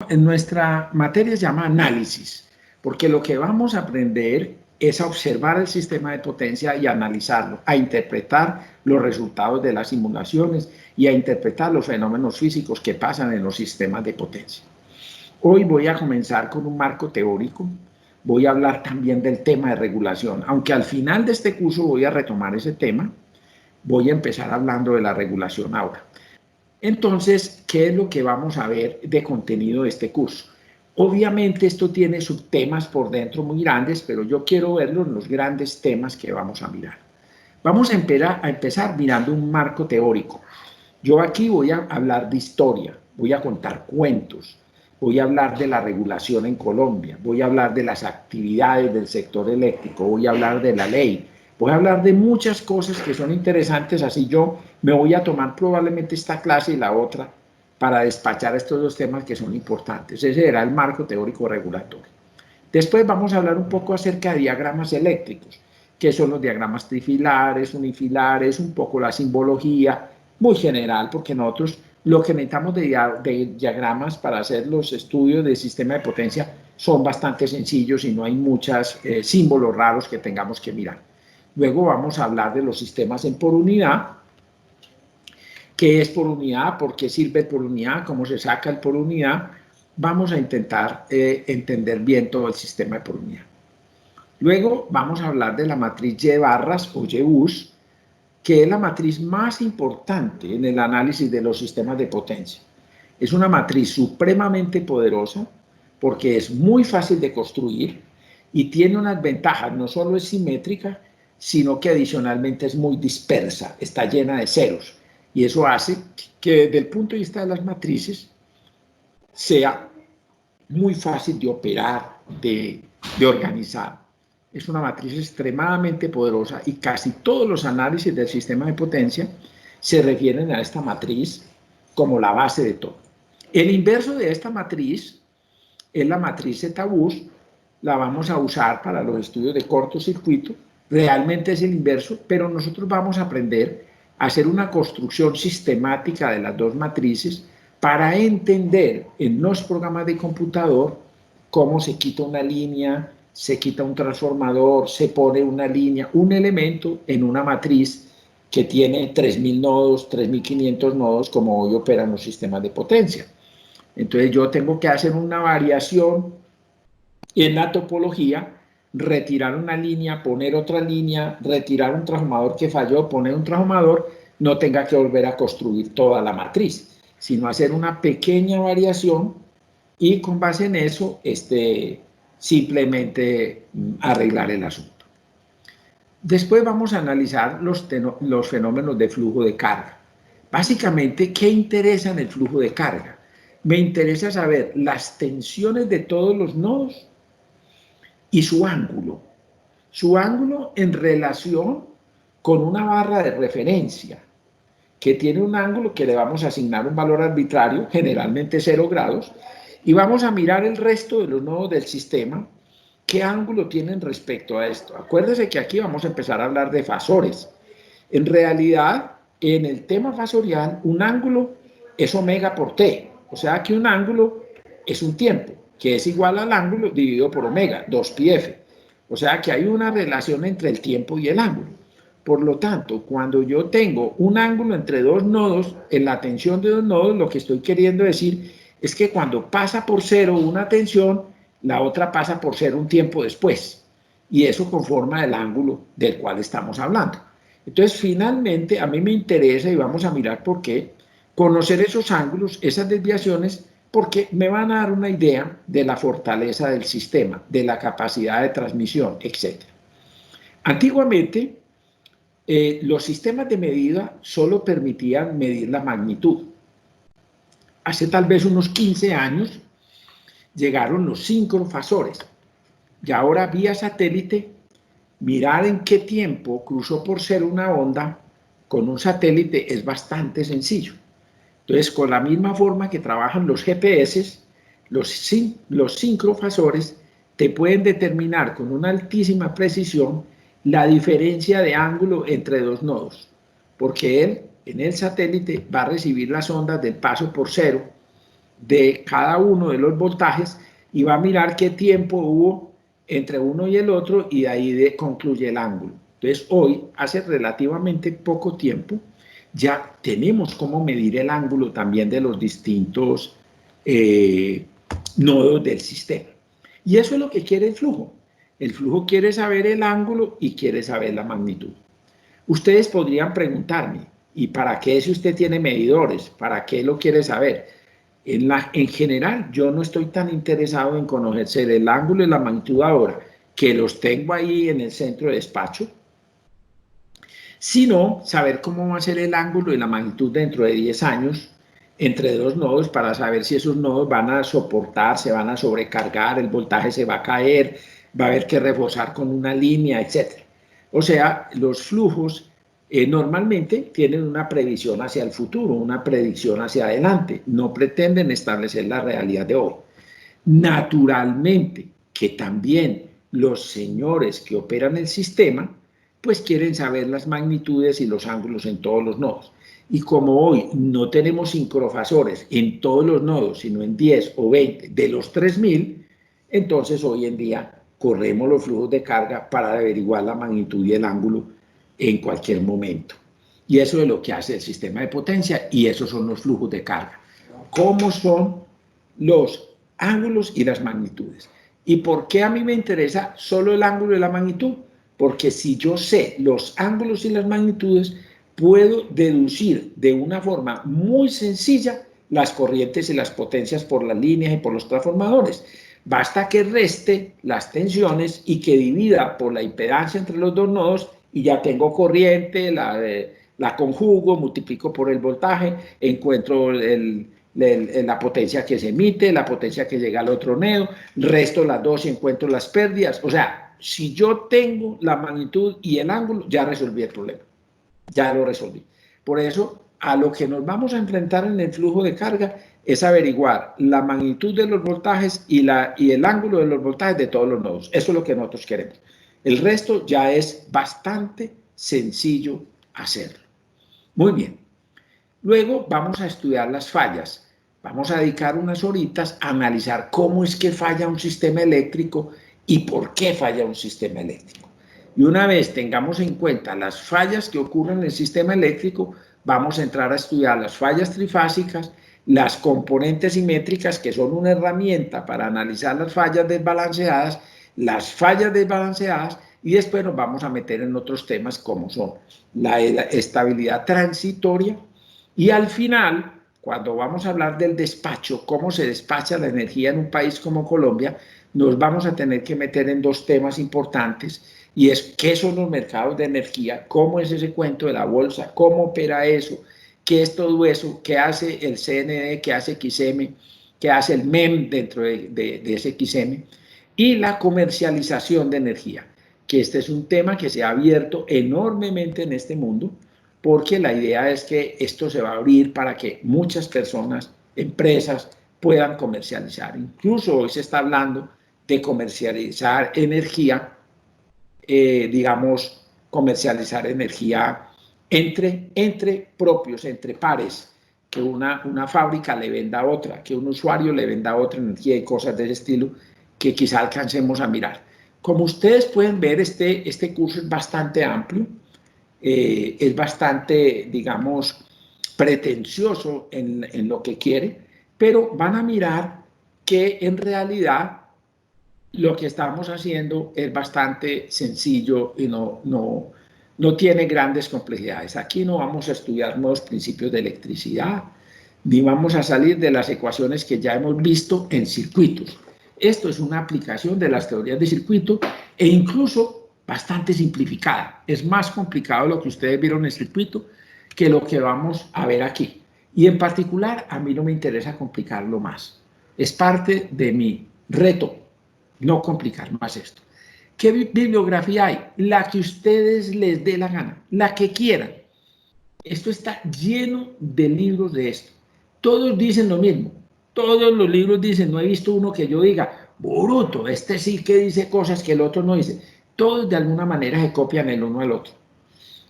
En nuestra materia se llama análisis, porque lo que vamos a aprender es a observar el sistema de potencia y a analizarlo, a interpretar los resultados de las simulaciones y a interpretar los fenómenos físicos que pasan en los sistemas de potencia. Hoy voy a comenzar con un marco teórico, voy a hablar también del tema de regulación, aunque al final de este curso voy a retomar ese tema, voy a empezar hablando de la regulación ahora. Entonces, ¿qué es lo que vamos a ver de contenido de este curso? Obviamente esto tiene subtemas por dentro muy grandes, pero yo quiero verlos en los grandes temas que vamos a mirar. Vamos a empezar mirando un marco teórico. Yo aquí voy a hablar de historia, voy a contar cuentos, voy a hablar de la regulación en Colombia, voy a hablar de las actividades del sector eléctrico, voy a hablar de la ley, voy a hablar de muchas cosas que son interesantes, así yo me voy a tomar probablemente esta clase y la otra para despachar estos dos temas que son importantes. Ese será el marco teórico regulatorio. Después vamos a hablar un poco acerca de diagramas eléctricos, que son los diagramas trifilares, unifilares, un poco la simbología, muy general, porque nosotros lo que necesitamos de diagramas para hacer los estudios del sistema de potencia son bastante sencillos y no hay muchos símbolos raros que tengamos que mirar. Luego vamos a hablar de los sistemas en por unidad. ¿Qué es por unidad? ¿Por qué sirve el por unidad? ¿Cómo se saca el por unidad? Vamos a intentar entender bien todo el sistema de por unidad. Luego vamos a hablar de la matriz Y barras o Y-bus, que es la matriz más importante en el análisis de los sistemas de potencia. Es una matriz supremamente poderosa porque es muy fácil de construir y tiene unas ventajas, no solo es simétrica, sino que adicionalmente es muy dispersa, está llena de ceros. Y eso hace que desde el punto de vista de las matrices sea muy fácil de operar, de organizar. Es una matriz extremadamente poderosa y casi todos los análisis del sistema de potencia se refieren a esta matriz como la base de todo. El inverso de esta matriz es la matriz Z-bus, la vamos a usar para los estudios de cortocircuito, realmente es el inverso, pero nosotros vamos a aprender a hacer una construcción sistemática de las dos matrices para entender en los programas de computador cómo se quita una línea, se quita un transformador, se pone una línea, un elemento en una matriz que tiene 3.000 nodos, 3.500 nodos, como hoy operan los sistemas de potencia. Entonces yo tengo que hacer una variación en la topología, retirar una línea, poner otra línea, retirar un transformador que falló, poner un transformador, no tenga que volver a construir toda la matriz, sino hacer una pequeña variación y con base en eso simplemente arreglar el asunto. Después vamos a analizar los fenómenos de flujo de carga. Básicamente, ¿qué interesa en el flujo de carga? Me interesa saber las tensiones de todos los nodos y su ángulo en relación con una barra de referencia que tiene un ángulo que le vamos a asignar un valor arbitrario, generalmente 0 grados, y vamos a mirar el resto de los nodos del sistema, qué ángulo tienen respecto a esto. Acuérdense que aquí vamos a empezar a hablar de fasores. En realidad, en el tema fasorial, un ángulo es omega por t, o sea que un ángulo es un tiempo, que es igual al ángulo dividido por omega, 2πf. O sea que hay una relación entre el tiempo y el ángulo. Por lo tanto, cuando yo tengo un ángulo entre dos nodos, en la tensión de dos nodos, lo que estoy queriendo decir es que cuando pasa por cero una tensión, la otra pasa por cero un tiempo después. Y eso conforma el ángulo del cual estamos hablando. Entonces, finalmente, a mí me interesa, y vamos a mirar por qué, conocer esos ángulos, esas desviaciones, porque me van a dar una idea de la fortaleza del sistema, de la capacidad de transmisión, etc. Antiguamente, los sistemas de medida solo permitían medir la magnitud. Hace tal vez unos 15 años llegaron los sincrofasores. Y ahora vía satélite, mirar en qué tiempo cruzó por ser una onda con un satélite es bastante sencillo. Entonces, con la misma forma que trabajan los GPS, los sincrofasores te pueden determinar con una altísima precisión la diferencia de ángulo entre dos nodos, porque él en el satélite va a recibir las ondas del paso por cero de cada uno de los voltajes y va a mirar qué tiempo hubo entre uno y el otro y de ahí concluye el ángulo. Entonces hoy, hace relativamente poco tiempo, ya tenemos cómo medir el ángulo también de los distintos nodos del sistema. Y eso es lo que quiere el flujo. El flujo quiere saber el ángulo y quiere saber la magnitud. Ustedes podrían preguntarme, ¿y para qué si usted tiene medidores? ¿Para qué lo quiere saber? En general, yo no estoy tan interesado en conocer el ángulo y la magnitud ahora, que los tengo ahí en el centro de despacho, sino saber cómo va a ser el ángulo y la magnitud dentro de 10 años entre dos nodos para saber si esos nodos van a soportar, se van a sobrecargar, el voltaje se va a caer, va a haber que reforzar con una línea, etc. O sea, los flujos normalmente tienen una previsión hacia el futuro, una predicción hacia adelante, no pretenden establecer la realidad de hoy. Naturalmente que también los señores que operan el sistema pues quieren saber las magnitudes y los ángulos en todos los nodos. Y como hoy no tenemos sincrofasores en todos los nodos, sino en 10 o 20 de los 3000, entonces hoy en día corremos los flujos de carga para averiguar la magnitud y el ángulo en cualquier momento. Y eso es lo que hace el sistema de potencia y esos son los flujos de carga. ¿Cómo son los ángulos y las magnitudes? ¿Y por qué a mí me interesa solo el ángulo y la magnitud? Porque si yo sé los ángulos y las magnitudes, puedo deducir de una forma muy sencilla las corrientes y las potencias por las líneas y por los transformadores. Basta que reste las tensiones y que divida por la impedancia entre los dos nodos y ya tengo corriente, la conjugo, multiplico por el voltaje, encuentro la potencia que se emite, la potencia que llega al otro nodo, resto las dos y encuentro las pérdidas. O sea, si yo tengo la magnitud y el ángulo, ya resolví el problema, ya lo resolví. Por eso, a lo que nos vamos a enfrentar en el flujo de carga es averiguar la magnitud de los voltajes y el ángulo de los voltajes de todos los nodos. Eso es lo que nosotros queremos. El resto ya es bastante sencillo hacerlo. Muy bien. Luego vamos a estudiar las fallas. Vamos a dedicar unas horitas a analizar cómo es que falla un sistema eléctrico y por qué falla un sistema eléctrico. Y una vez tengamos en cuenta las fallas que ocurren en el sistema eléctrico, vamos a entrar a estudiar las fallas trifásicas, las componentes simétricas, que son una herramienta para analizar las fallas desbalanceadas, las fallas desbalanceadas, y después nos vamos a meter en otros temas como son la estabilidad transitoria, y al final, cuando vamos a hablar del despacho, cómo se despacha la energía en un país como Colombia, nos vamos a tener que meter en dos temas importantes, y es qué son los mercados de energía, cómo es ese cuento de la bolsa, cómo opera eso, qué es todo eso, qué hace el CNE, qué hace XM, qué hace el MEM dentro de ese XM, y la comercialización de energía, que este es un tema que se ha abierto enormemente en este mundo, porque la idea es que esto se va a abrir para que muchas personas, empresas, puedan comercializar. Incluso hoy se está hablando de comercializar energía, digamos, comercializar energía entre propios, entre pares, que una fábrica le venda a otra, que un usuario le venda a otra energía y cosas de ese estilo que quizá alcancemos a mirar. Como ustedes pueden ver, este curso es bastante amplio, es bastante, digamos, pretencioso en lo que quiere, pero van a mirar que en realidad lo que estamos haciendo es bastante sencillo y no tiene grandes complejidades. Aquí no vamos a estudiar nuevos principios de electricidad, ni vamos a salir de las ecuaciones que ya hemos visto en circuitos. Esto es una aplicación de las teorías de circuito e incluso bastante simplificada. Es más complicado lo que ustedes vieron en el circuito que lo que vamos a ver aquí. Y en particular, a mí no me interesa complicarlo más. Es parte de mi reto, no complicar más esto. ¿Qué bibliografía hay? La que ustedes les dé la gana, la que quieran. Esto está lleno de libros de esto. Todos dicen lo mismo. Todos los libros dicen, no he visto uno que yo diga, bruto, este sí que dice cosas que el otro no dice. Todos de alguna manera se copian el uno al otro.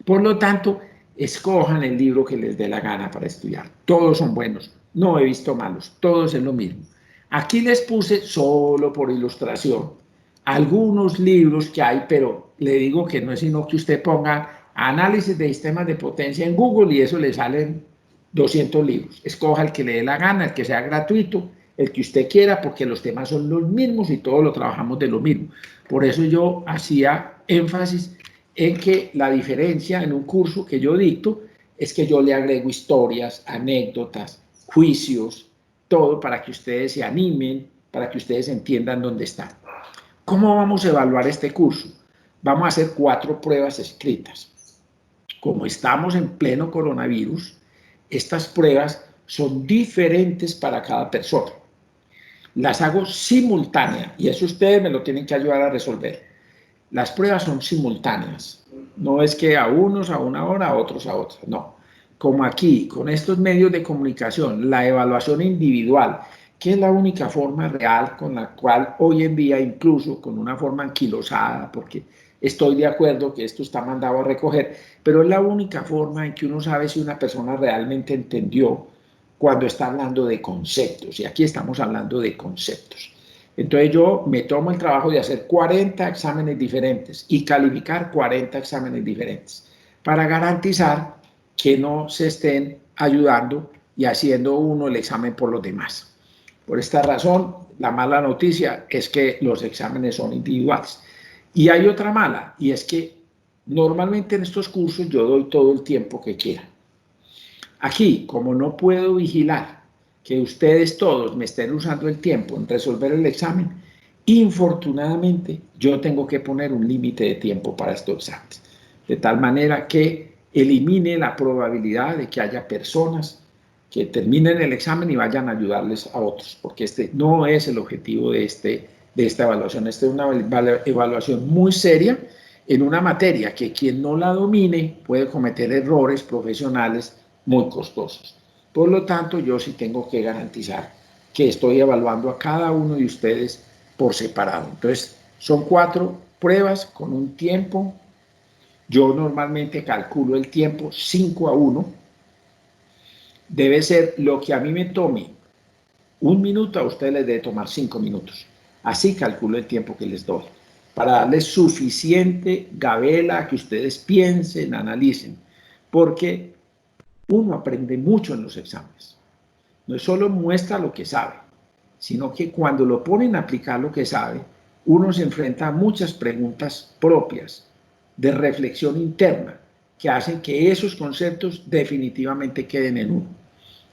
Por lo tanto, escojan el libro que les dé la gana para estudiar. Todos son buenos. no he visto malos, todos es lo mismo. Aquí les puse solo por ilustración algunos libros que hay, pero le digo que no es sino que usted ponga análisis de sistemas de potencia en Google y eso le salen 200 libros. Escoja el que le dé la gana, el que sea gratuito, el que usted quiera, porque los temas son los mismos y todos lo trabajamos de lo mismo. Por eso yo hacía énfasis en que la diferencia en un curso que yo dicto es que yo le agrego historias, anécdotas, juicios, todo para que ustedes se animen, para que ustedes entiendan dónde están. ¿Cómo vamos a evaluar este curso? Vamos a hacer 4 pruebas escritas. Como estamos en pleno coronavirus, estas pruebas son diferentes para cada persona. Las hago simultáneas y eso ustedes me lo tienen que ayudar a resolver. Las pruebas son simultáneas. No es que a unos a una hora, a otros a otra. No. Como aquí, con estos medios de comunicación, la evaluación individual, que es la única forma real con la cual hoy en día, incluso con una forma anquilosada, porque estoy de acuerdo que esto está mandado a recoger, pero es la única forma en que uno sabe si una persona realmente entendió cuando está hablando de conceptos. Y aquí estamos hablando de conceptos. Entonces yo me tomo el trabajo de hacer 40 exámenes diferentes y calificar 40 exámenes diferentes para garantizar que no se estén ayudando y haciendo uno el examen por los demás. Por esta razón, la mala noticia es que los exámenes son individuales. Y hay otra mala, y es que normalmente en estos cursos yo doy todo el tiempo que quiera. Aquí, como no puedo vigilar que ustedes todos me estén usando el tiempo en resolver el examen, infortunadamente yo tengo que poner un límite de tiempo para estos exámenes, de tal manera que elimine la probabilidad de que haya personas que terminen el examen y vayan a ayudarles a otros, porque este no es el objetivo de esta evaluación. Esta es una evaluación muy seria en una materia que quien no la domine puede cometer errores profesionales muy costosos. Por lo tanto, yo sí tengo que garantizar que estoy evaluando a cada uno de ustedes por separado. Entonces, son 4 pruebas con un tiempo. Yo normalmente calculo el tiempo 5-1. Debe ser lo que a mí me tome 1 minuto, a ustedes les debe tomar 5 minutos. Así calculo el tiempo que les doy, para darles suficiente gabela a que ustedes piensen, analicen, porque uno aprende mucho en los exámenes. No es solo muestra lo que sabe, sino que cuando lo ponen a aplicar lo que sabe, uno se enfrenta a muchas preguntas propias de reflexión interna que hacen que esos conceptos definitivamente queden en uno.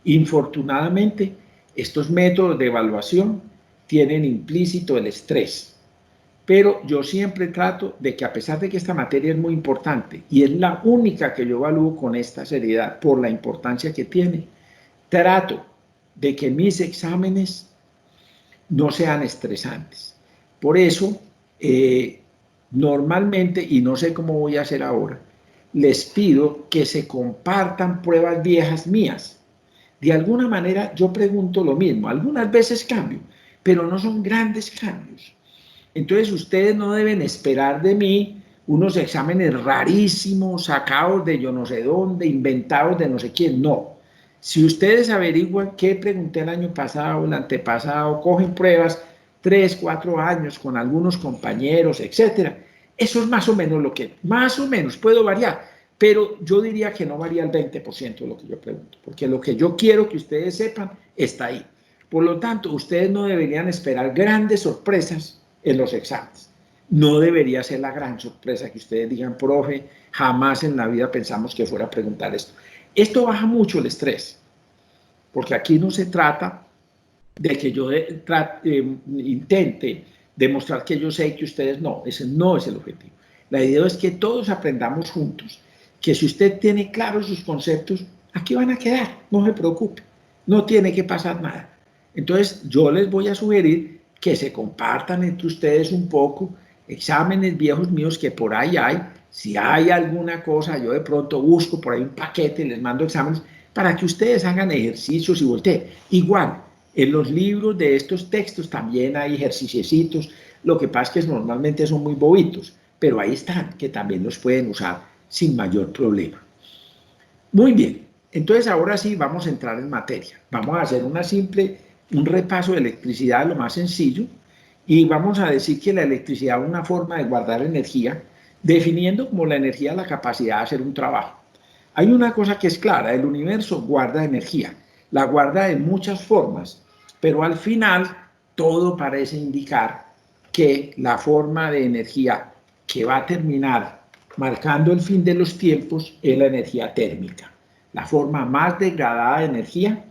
Infortunadamente, estos métodos de evaluación tienen implícito el estrés, pero yo siempre trato de que, a pesar de que esta materia es muy importante y es la única que yo evalúo con esta seriedad por la importancia que tiene, trato de que mis exámenes no sean estresantes. Por eso, normalmente, y no sé cómo voy a hacer ahora, les pido que se compartan pruebas viejas mías. De alguna manera yo pregunto lo mismo, algunas veces cambio, pero no son grandes cambios. Entonces ustedes no deben esperar de mí unos exámenes rarísimos, sacados de yo no sé dónde, inventados de no sé quién, no. Si ustedes averiguan qué pregunté el año pasado, el antepasado, cogen pruebas 3, 4 años con algunos compañeros, etcétera, eso es más o menos lo que, más o menos, puedo variar, pero yo diría que no varía el 20% de lo que yo pregunto, porque lo que yo quiero que ustedes sepan está ahí. Por lo tanto, ustedes no deberían esperar grandes sorpresas en los exámenes. No debería ser la gran sorpresa que ustedes digan, profe, jamás en la vida pensamos que fuera a preguntar esto. Esto baja mucho el estrés, porque aquí no se trata de que yo intente demostrar que yo sé que ustedes no. Ese no es el objetivo. La idea es que todos aprendamos juntos, que si usted tiene claros sus conceptos, aquí van a quedar, no se preocupe, no tiene que pasar nada. Entonces yo les voy a sugerir que se compartan entre ustedes un poco exámenes viejos míos que por ahí hay. Si hay alguna cosa, yo de pronto busco por ahí un paquete y les mando exámenes para que ustedes hagan ejercicios y volteen. Igual, en los libros de estos textos también hay ejercicios. Lo que pasa es que normalmente son muy bobitos, pero ahí están, que también los pueden usar sin mayor problema. Muy bien, Entonces ahora sí vamos a entrar en materia. Vamos a hacer un repaso de electricidad, lo más sencillo, y vamos a decir que la electricidad es una forma de guardar energía, definiendo como la energía la capacidad de hacer un trabajo. Hay una cosa que es clara, el universo guarda energía, la guarda de muchas formas, pero al final todo parece indicar que la forma de energía que va a terminar marcando el fin de los tiempos es la energía térmica, la forma más degradada de energía,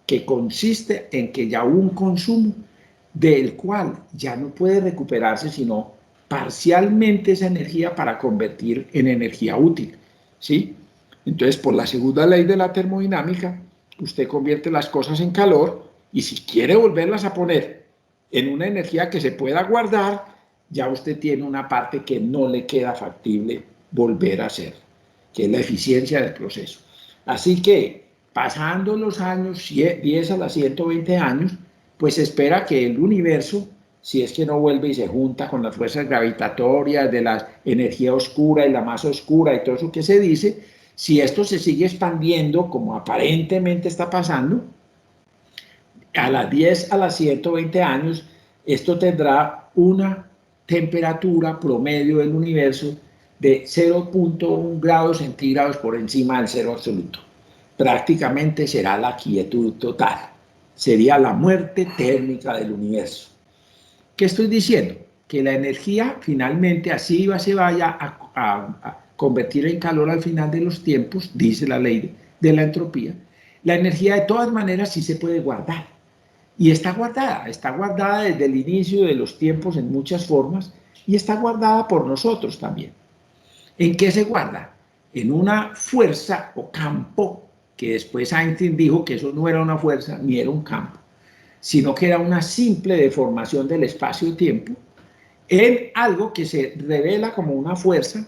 que consiste en que ya hubo un consumo del cual ya no puede recuperarse sino parcialmente esa energía para convertir en energía útil, ¿sí? Entonces, por la segunda ley de la termodinámica, usted convierte las cosas en calor y si quiere volverlas a poner en una energía que se pueda guardar, ya usted tiene una parte que no le queda factible volver a hacer, que es la eficiencia del proceso. Así que, pasando los años, 10 a las 120 años, pues se espera que el universo, si es que no vuelve y se junta con las fuerzas gravitatorias de la energía oscura y la masa oscura y todo eso que se dice, si esto se sigue expandiendo como aparentemente está pasando, a las 10 a las 120 años, esto tendrá una temperatura promedio del universo de 0.1 grados centígrados por encima del cero absoluto. Prácticamente será la quietud total. Sería la muerte térmica del universo. ¿Qué estoy diciendo? Que la energía finalmente así se vaya a convertir en calor al final de los tiempos, dice la ley de la entropía. La energía de todas maneras sí se puede guardar. Y está guardada desde el inicio de los tiempos en muchas formas y está guardada por nosotros también. ¿En qué se guarda? En una fuerza o campo, que después Einstein dijo que eso no era una fuerza ni era un campo, sino que era una simple deformación del espacio-tiempo, en algo que se revela como una fuerza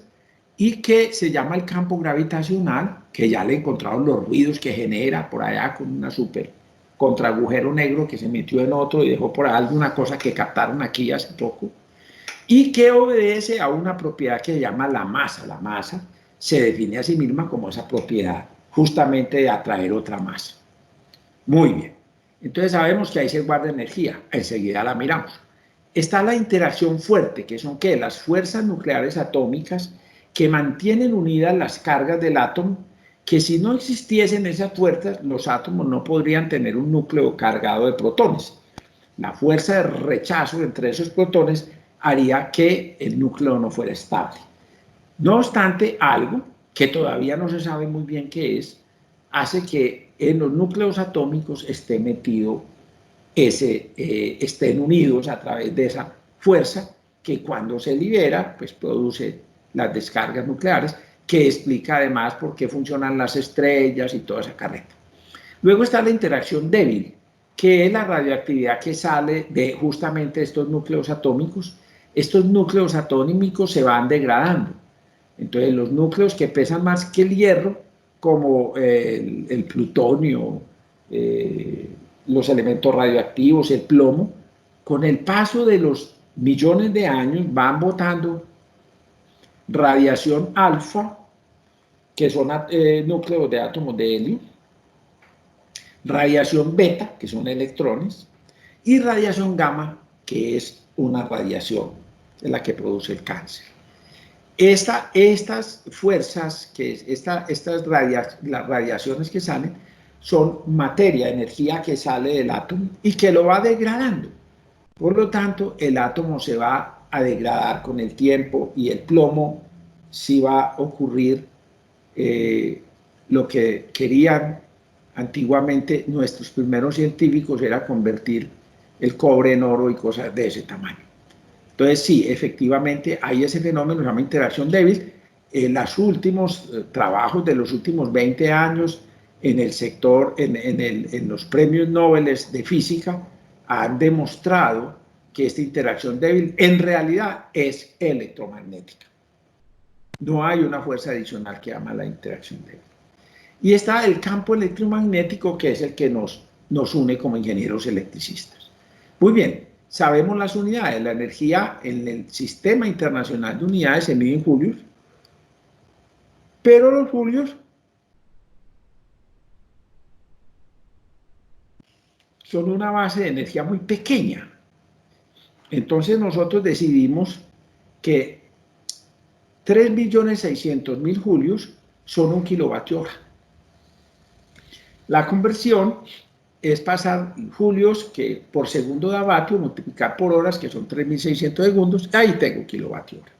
y que se llama el campo gravitacional, que ya le encontraron los ruidos que genera por allá con una super contraagujero negro que se metió en otro y dejó por ahí alguna cosa que captaron aquí hace poco, y que obedece a una propiedad que se llama la masa. La masa se define a sí misma como esa propiedad, justamente de atraer otra masa. Muy bien. Entonces sabemos que ahí se guarda energía. Enseguida la miramos. Está la interacción fuerte, que son ¿qué? Las fuerzas nucleares atómicas que mantienen unidas las cargas del átomo, que si no existiesen esas fuerzas, los átomos no podrían tener un núcleo cargado de protones. La fuerza de rechazo entre esos protones haría que el núcleo no fuera estable. No obstante, algo que todavía no se sabe muy bien qué es, hace que en los núcleos atómicos esté metido estén unidos a través de esa fuerza que cuando se libera, pues produce las descargas nucleares, que explica además por qué funcionan las estrellas y toda esa carreta. Luego está la interacción débil, que es la radioactividad que sale de justamente estos núcleos atómicos. Estos núcleos atómicos se van degradando. Entonces, los núcleos que pesan más que el hierro, como el plutonio, los elementos radioactivos, el plomo, con el paso de los millones de años van botando radiación alfa, que son núcleos de átomos de helio, radiación beta, que son electrones, y radiación gamma, que es una radiación, es la que produce el cáncer. Estas fuerzas, las radiaciones que salen, son materia, energía que sale del átomo y que lo va degradando. Por lo tanto, el átomo se va a degradar con el tiempo y el plomo sí va a ocurrir lo que querían antiguamente nuestros primeros científicos, era convertir el cobre en oro y cosas de ese tamaño. Entonces, sí, efectivamente hay ese fenómeno, se llama interacción débil. En los últimos trabajos de los últimos 20 años en el sector, en los premios Nobel de física, han demostrado que esta interacción débil en realidad es electromagnética. No hay una fuerza adicional que llama la interacción débil. Y está el campo electromagnético, que es el que nos une como ingenieros electricistas. Muy bien, sabemos las unidades. La energía en el Sistema Internacional de Unidades se mide en julios, pero los julios son una base de energía muy pequeña. Entonces nosotros decidimos que 3.600.000 julios son 1 kilovatio hora. La conversión es pasar julios que por segundo de vatio multiplicar por horas, que son 3.600 segundos, ahí tengo kilovatio hora.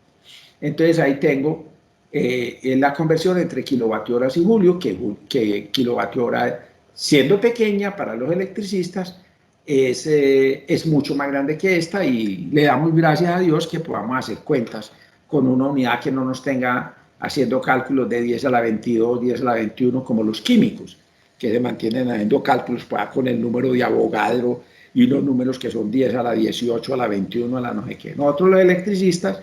Entonces ahí tengo la conversión entre kilovatio horas y julio, que kilovatio hora, siendo pequeña para los electricistas, es mucho más grande que esta, y le damos gracias a Dios que podamos hacer cuentas con una unidad que no nos tenga haciendo cálculos de 10 a la 22, 10 a la 21 como los químicos, que se mantienen haciendo cálculos con el número de Avogadro y unos números que son 10 a la 18, a la 21, a la no sé qué. Nosotros los electricistas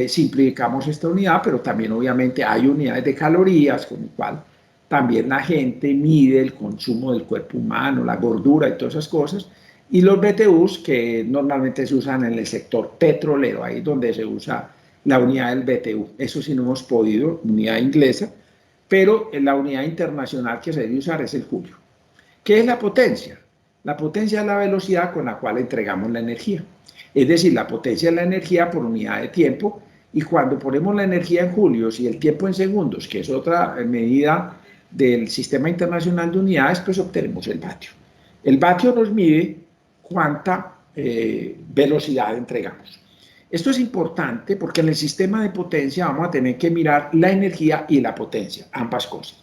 simplificamos esta unidad, pero también obviamente hay unidades de calorías, con lo cual también la gente mide el consumo del cuerpo humano, la gordura y todas esas cosas, y los BTUs que normalmente se usan en el sector petrolero, ahí donde se usa la unidad del BTU. Eso sí no hemos podido, unidad inglesa, pero la unidad internacional que se debe usar es el julio. ¿Qué es la potencia? La potencia es la velocidad con la cual entregamos la energía. Es decir, la potencia es la energía por unidad de tiempo, y cuando ponemos la energía en julios y el tiempo en segundos, que es otra medida del Sistema Internacional de Unidades, pues obtenemos el vatio. El vatio nos mide cuánta velocidad entregamos. Esto es importante porque en el sistema de potencia vamos a tener que mirar la energía y la potencia, ambas cosas,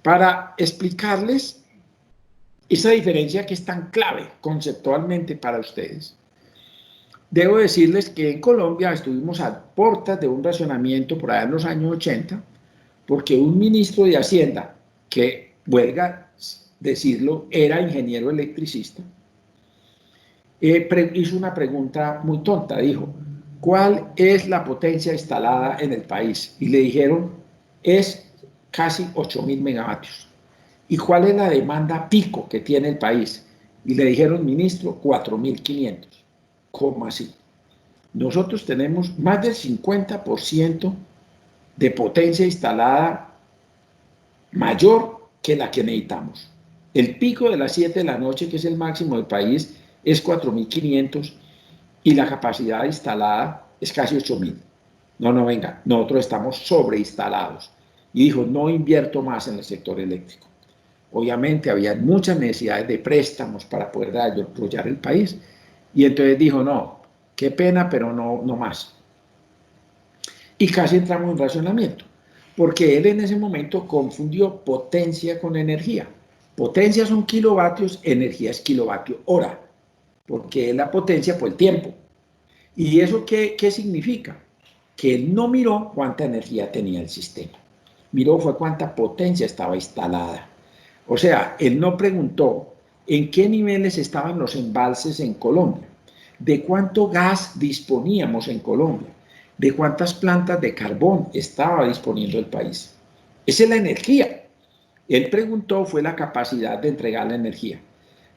para explicarles esa diferencia que es tan clave conceptualmente para ustedes. Debo decirles que en Colombia estuvimos a puertas de un racionamiento por allá en los años 80, porque un ministro de Hacienda, que huelga decirlo, era ingeniero electricista, hizo una pregunta muy tonta. Dijo: ¿cuál es la potencia instalada en el país? Y le dijeron: es casi 8.000 megavatios. ¿Y cuál es la demanda pico que tiene el país? Y le dijeron: ministro, 4.500. ¿Cómo así? Nosotros tenemos más del 50% de potencia instalada mayor que la que necesitamos. El pico de las 7 de la noche, que es el máximo del país, es 4.500, y la capacidad instalada es casi 8.000. No, venga, nosotros estamos sobreinstalados. Y dijo: no invierto más en el sector eléctrico. Obviamente había muchas necesidades de préstamos para poder desarrollar el país, y entonces dijo: no, qué pena, pero no más. Y casi entramos en racionamiento, porque él en ese momento confundió potencia con energía. Potencia son kilovatios, energía es kilovatio hora, porque es la potencia por el tiempo. ¿Y eso qué significa? Que él no miró cuánta energía tenía el sistema, miró fue cuánta potencia estaba instalada. O sea, él no preguntó en qué niveles estaban los embalses en Colombia, de cuánto gas disponíamos en Colombia, de cuántas plantas de carbón estaba disponiendo el país. Esa es la energía. Él preguntó fue la capacidad de entregar la energía.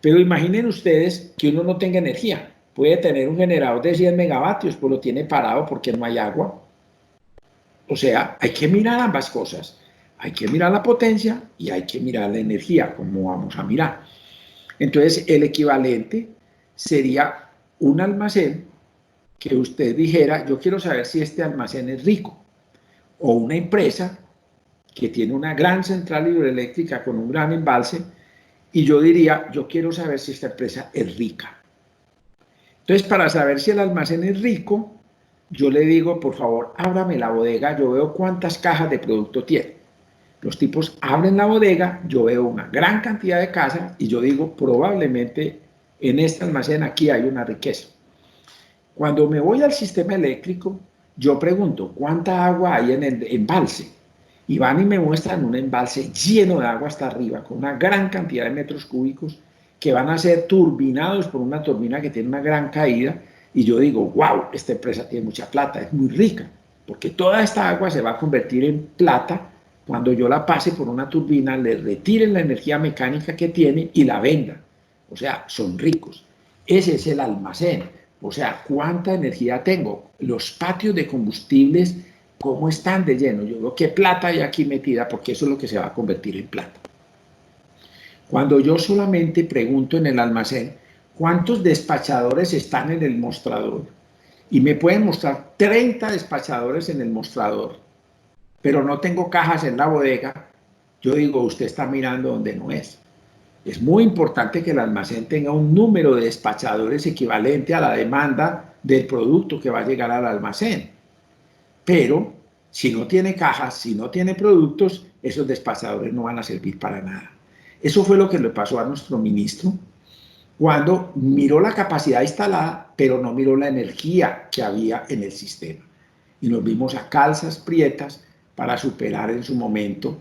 Pero imaginen ustedes que uno no tenga energía. Puede tener un generador de 100 megavatios, pues lo tiene parado porque no hay agua. O sea, hay que mirar ambas cosas. Hay que mirar la potencia y hay que mirar la energía, como vamos a mirar. Entonces, el equivalente sería un almacén que usted dijera: yo quiero saber si este almacén es rico. O una empresa que tiene una gran central hidroeléctrica con un gran embalse, y yo diría: yo quiero saber si esta empresa es rica. Entonces, para saber si el almacén es rico, yo le digo: por favor, ábrame la bodega, yo veo cuántas cajas de producto tiene. Los tipos abren la bodega, yo veo una gran cantidad de cajas y yo digo: probablemente en este almacén aquí hay una riqueza. Cuando me voy al sistema eléctrico, yo pregunto: ¿cuánta agua hay en el embalse? Y van y me muestran un embalse lleno de agua hasta arriba, con una gran cantidad de metros cúbicos que van a ser turbinados por una turbina que tiene una gran caída. Y yo digo: wow, esta empresa tiene mucha plata, es muy rica, porque toda esta agua se va a convertir en plata cuando yo la pase por una turbina, le retiren la energía mecánica que tiene y la venda. O sea, son ricos. Ese es el almacén. O sea, ¿cuánta energía tengo? Los patios de combustibles, ¿cómo están de lleno? Yo veo qué plata hay aquí metida, porque eso es lo que se va a convertir en plata. Cuando yo solamente pregunto en el almacén cuántos despachadores están en el mostrador y me pueden mostrar 30 despachadores en el mostrador, pero no tengo cajas en la bodega, yo digo, usted está mirando donde no es. Es muy importante que el almacén tenga un número de despachadores equivalente a la demanda del producto que va a llegar al almacén. Pero si no tiene cajas, si no tiene productos, esos despachadores no van a servir para nada. Eso fue lo que le pasó a nuestro ministro cuando miró la capacidad instalada, pero no miró la energía que había en el sistema. Y nos vimos a calzas prietas para superar en su momento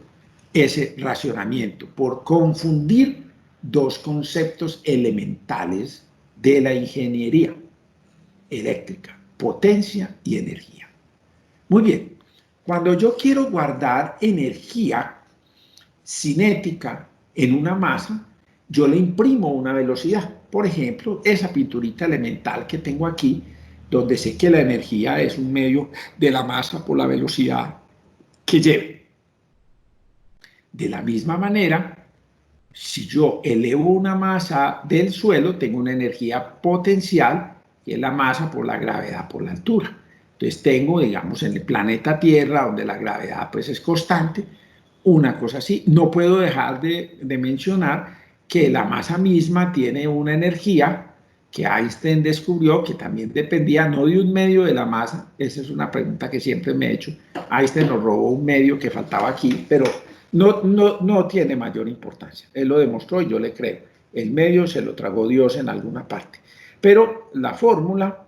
ese racionamiento, por confundir dos conceptos elementales de la ingeniería eléctrica: potencia y energía. Muy bien, cuando yo quiero guardar energía cinética en una masa, yo le imprimo una velocidad. Por ejemplo, esa pinturita elemental que tengo aquí, donde sé que la energía es un medio de la masa por la velocidad que lleve. De la misma manera, si yo elevo una masa del suelo, tengo una energía potencial, que es la masa por la gravedad por la altura. Entonces tengo, digamos, en el planeta Tierra, donde la gravedad pues es constante, una cosa así. No puedo dejar de mencionar que la masa misma tiene una energía que Einstein descubrió que también dependía no de un medio de la masa. Esa es una pregunta que siempre me he hecho. Einstein nos robó un medio que faltaba aquí, pero no tiene mayor importancia. Él lo demostró y yo le creo. El medio se lo tragó Dios en alguna parte. Pero la fórmula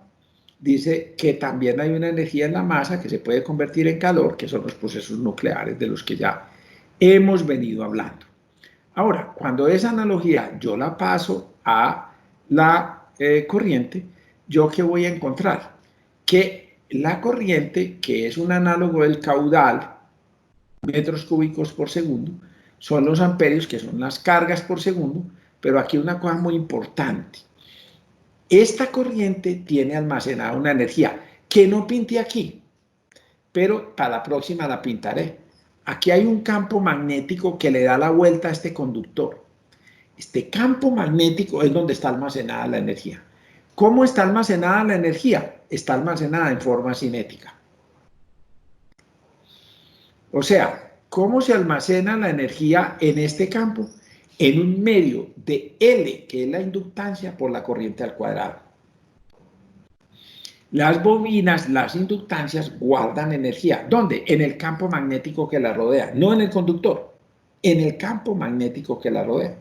dice que también hay una energía en la masa que se puede convertir en calor, que son los procesos nucleares de los que ya hemos venido hablando. Ahora, cuando esa analogía yo la paso a la corriente, ¿yo qué voy a encontrar? Que la corriente, que es un análogo del caudal, metros cúbicos por segundo, son los amperios, que son las cargas por segundo, pero aquí una cosa muy importante. Esta corriente tiene almacenada una energía que no pinté aquí, pero para la próxima la pintaré. Aquí hay un campo magnético que le da la vuelta a este conductor. Este campo magnético es donde está almacenada la energía. ¿Cómo está almacenada la energía? Está almacenada en forma cinética. O sea, ¿cómo se almacena la energía en este campo? En un medio de L, que es la inductancia por la corriente al cuadrado. Las bobinas, las inductancias, guardan energía. ¿Dónde? En el campo magnético que la rodea, no en el conductor, en el campo magnético que la rodea.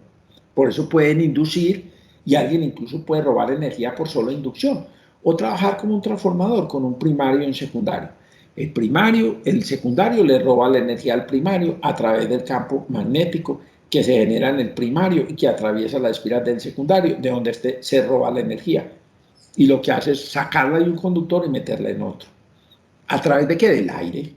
Por eso pueden inducir y alguien incluso puede robar energía por solo inducción o trabajar como un transformador con un primario y un secundario. El secundario le roba la energía al primario a través del campo magnético que se genera en el primario y que atraviesa la espiral del secundario, de donde se roba la energía. Y lo que hace es sacarla de un conductor y meterla en otro. ¿A través de qué? Del aire.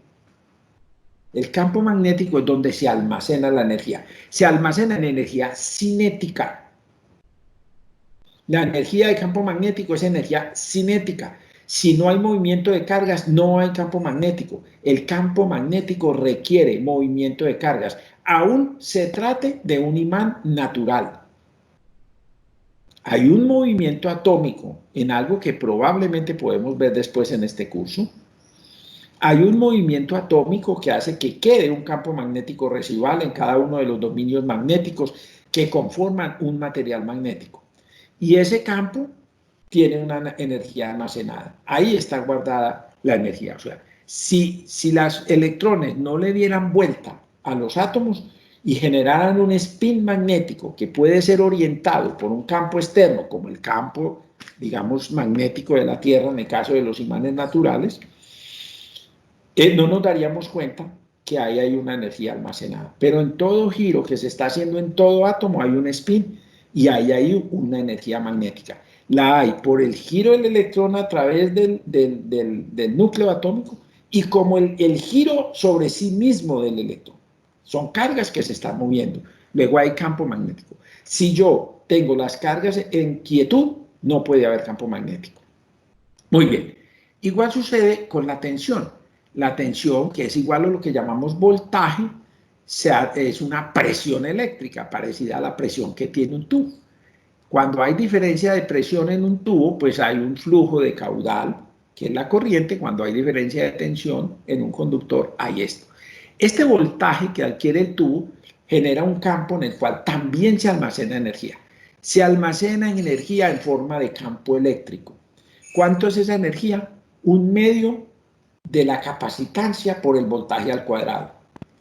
El campo magnético es donde se almacena la energía. Se almacena en energía cinética. La energía de campo magnético es energía cinética. Si no hay movimiento de cargas, no hay campo magnético. El campo magnético requiere movimiento de cargas, aún se trate de un imán natural. Hay un movimiento atómico en algo que probablemente podemos ver después en este curso. Hay un movimiento atómico que hace que quede un campo magnético residual en cada uno de los dominios magnéticos que conforman un material magnético. Y ese campo tiene una energía almacenada. Ahí está guardada la energía. O sea, si los electrones no le dieran vuelta a los átomos y generaran un spin magnético que puede ser orientado por un campo externo, como el campo, digamos, magnético de la Tierra en el caso de los imanes naturales, no nos daríamos cuenta que ahí hay una energía almacenada. Pero en todo giro que se está haciendo en todo átomo hay un spin y ahí hay una energía magnética. La hay por el giro del electrón a través del núcleo atómico y como el giro sobre sí mismo del electrón. Son cargas que se están moviendo. Luego hay campo magnético. Si yo tengo las cargas en quietud, no puede haber campo magnético. Muy bien. Igual sucede con la tensión. La tensión, que es igual a lo que llamamos voltaje, es una presión eléctrica parecida a la presión que tiene un tubo. Cuando hay diferencia de presión en un tubo, pues hay un flujo de caudal, que es la corriente. Cuando hay diferencia de tensión en un conductor, hay esto. Este voltaje que adquiere el tubo genera un campo en el cual también se almacena energía. Se almacena energía en forma de campo eléctrico. ¿Cuánto es esa energía? Un medio de la capacitancia por el voltaje al cuadrado.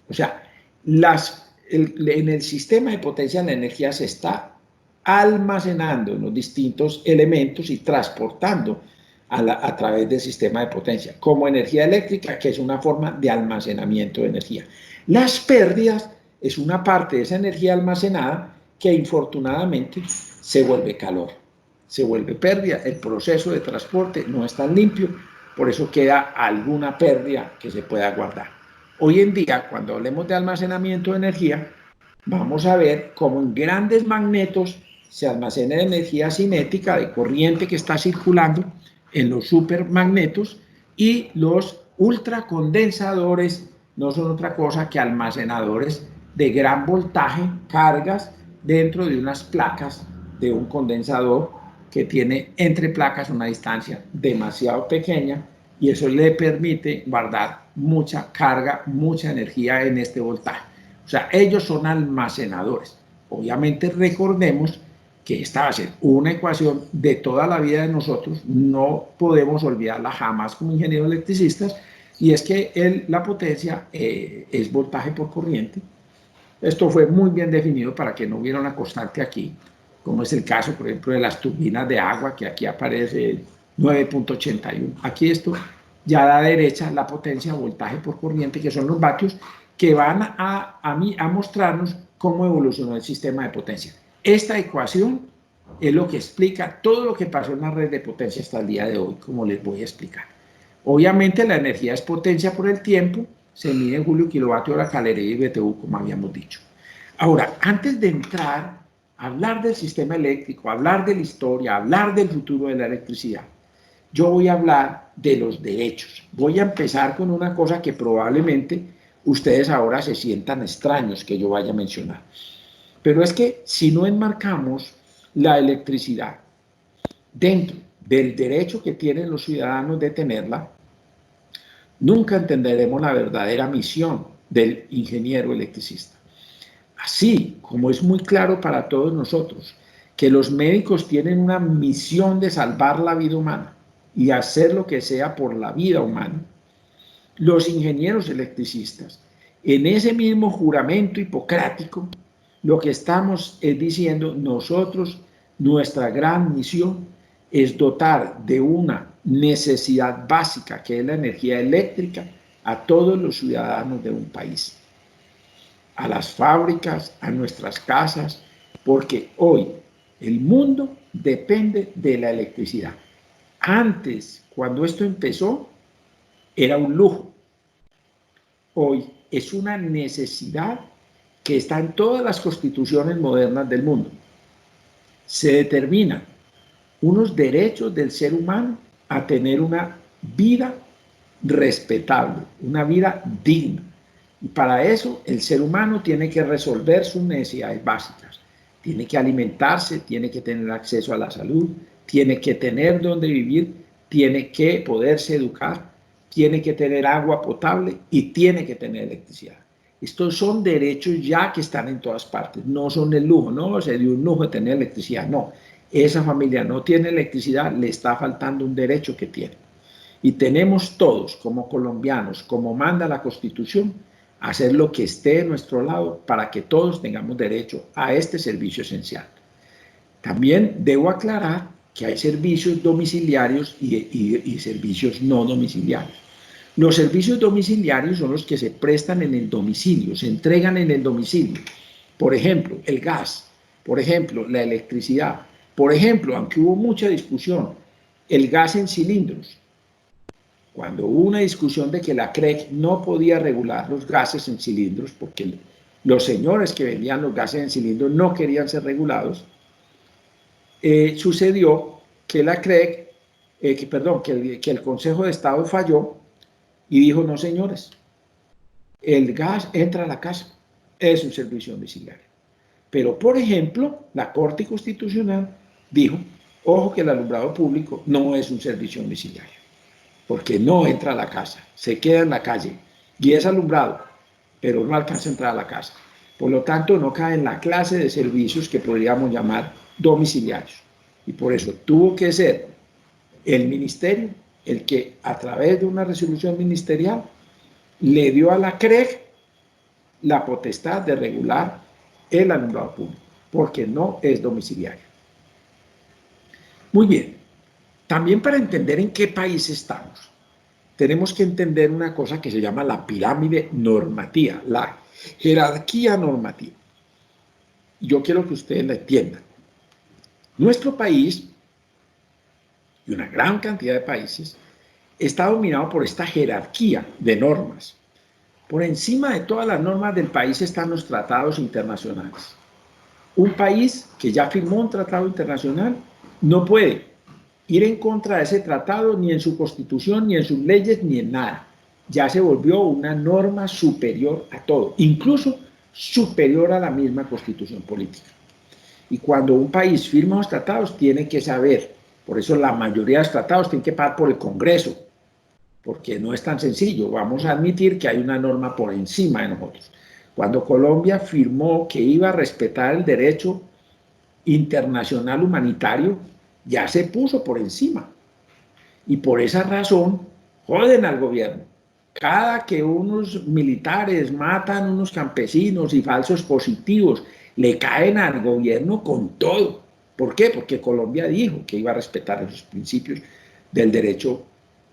O sea, en el sistema de potencia la energía se está almacenando en los distintos elementos y transportando a través del sistema de potencia como energía eléctrica, que es una forma de almacenamiento de energía. Las pérdidas es una parte de esa energía almacenada que infortunadamente se vuelve calor, se vuelve pérdida. El proceso de transporte no es tan limpio, por eso queda alguna pérdida que se pueda guardar. Hoy en día, cuando hablemos de almacenamiento de energía, vamos a ver cómo en grandes magnetos se almacena energía cinética de corriente que está circulando en los supermagnetos, y los ultracondensadores no son otra cosa que almacenadores de gran voltaje, cargas dentro de unas placas de un condensador que tiene entre placas una distancia demasiado pequeña, y eso le permite guardar mucha carga, mucha energía en este voltaje. O sea, ellos son almacenadores. Obviamente recordemos que esta va a ser una ecuación de toda la vida de nosotros, no podemos olvidarla jamás como ingenieros electricistas, y es que la potencia es voltaje por corriente. Esto fue muy bien definido para que no hubiera una constante aquí, como es el caso, por ejemplo, de las turbinas de agua, que aquí aparece 9.81. Aquí esto ya da derecha la potencia, voltaje por corriente, que son los vatios, que van a mostrarnos cómo evolucionó el sistema de potencia. Esta ecuación es lo que explica todo lo que pasó en la red de potencia hasta el día de hoy, como les voy a explicar. Obviamente la energía es potencia por el tiempo, se mide en julio, kilovatio hora, caloría y BTU, como habíamos dicho. Ahora, antes de entrar a hablar del sistema eléctrico, hablar de la historia, hablar del futuro de la electricidad, yo voy a hablar de los derechos. Voy a empezar con una cosa que probablemente ustedes ahora se sientan extraños que yo vaya a mencionar. Pero es que si no enmarcamos la electricidad dentro del derecho que tienen los ciudadanos de tenerla, nunca entenderemos la verdadera misión del ingeniero electricista. Así como es muy claro para todos nosotros que los médicos tienen una misión de salvar la vida humana y hacer lo que sea por la vida humana, los ingenieros electricistas, en ese mismo juramento hipocrático, lo que estamos es diciendo nosotros, nuestra gran misión es dotar de una necesidad básica, que es la energía eléctrica, a todos los ciudadanos de un país, a las fábricas, a nuestras casas, porque hoy el mundo depende de la electricidad. Antes, cuando esto empezó, era un lujo. Hoy es una necesidad que está en todas las constituciones modernas del mundo. Se determinan unos derechos del ser humano a tener una vida respetable, una vida digna. Y para eso el ser humano tiene que resolver sus necesidades básicas. Tiene que alimentarse, tiene que tener acceso a la salud, tiene que tener donde vivir, tiene que poderse educar, tiene que tener agua potable y tiene que tener electricidad. Estos son derechos ya que están en todas partes, no son el lujo, no se dio un lujo de tener electricidad, no. Esa familia no tiene electricidad, le está faltando un derecho que tiene. Y tenemos todos, como colombianos, como manda la Constitución, hacer lo que esté de nuestro lado para que todos tengamos derecho a este servicio esencial. También debo aclarar que hay servicios domiciliarios y servicios no domiciliarios. Los servicios domiciliarios son los que se prestan en el domicilio, se entregan en el domicilio. Por ejemplo, el gas, por ejemplo, la electricidad, por ejemplo, aunque hubo mucha discusión, el gas en cilindros. Cuando hubo una discusión de que la CREC no podía regular los gases en cilindros, porque los señores que vendían los gases en cilindros no querían ser regulados, sucedió que la CREC, que el Consejo de Estado falló y dijo: no, señores, el gas entra a la casa, es un servicio domiciliario. Pero, por ejemplo, la Corte Constitucional dijo, ojo que el alumbrado público no es un servicio domiciliario, porque no entra a la casa, se queda en la calle y es alumbrado, pero no alcanza a entrar a la casa. Por lo tanto, no cae en la clase de servicios que podríamos llamar domiciliarios. Y por eso tuvo que ser el ministerio el que, a través de una resolución ministerial, le dio a la CREG la potestad de regular el alumbrado público, porque no es domiciliario. Muy bien, también para entender en qué país estamos, tenemos que entender una cosa que se llama la pirámide normativa, la jerarquía normativa. Yo quiero que ustedes la entiendan. Nuestro país, y una gran cantidad de países, está dominado por esta jerarquía de normas. Por encima de todas las normas del país están los tratados internacionales. Un país que ya firmó un tratado internacional no puede ir en contra de ese tratado ni en su constitución, ni en sus leyes, ni en nada. Ya se volvió una norma superior a todo, incluso superior a la misma constitución política. Y cuando un país firma los tratados, tiene que saber, por eso la mayoría de los tratados tienen que pasar por el Congreso, porque no es tan sencillo. Vamos a admitir que hay una norma por encima de nosotros. Cuando Colombia firmó que iba a respetar el derecho internacional humanitario, ya se puso por encima. Y por esa razón, joden al gobierno. Cada que unos militares matan unos campesinos y falsos positivos, le caen al gobierno con todo. ¿Por qué? Porque Colombia dijo que iba a respetar esos principios del derecho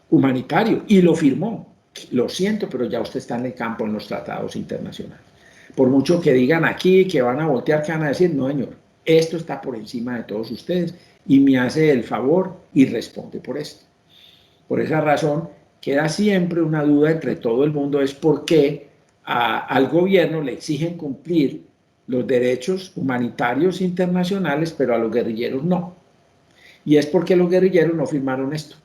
humanitario y lo firmó. Lo siento, pero ya usted está en el campo en los tratados internacionales. Por mucho que digan aquí que van a voltear, que van a decir, no, señor, esto está por encima de todos ustedes y me hace el favor y responde por esto. Por esa razón, queda siempre una duda entre todo el mundo, es por qué al gobierno le exigen cumplir los derechos humanitarios internacionales, pero a los guerrilleros no. Y es porque los guerrilleros no firmaron esto.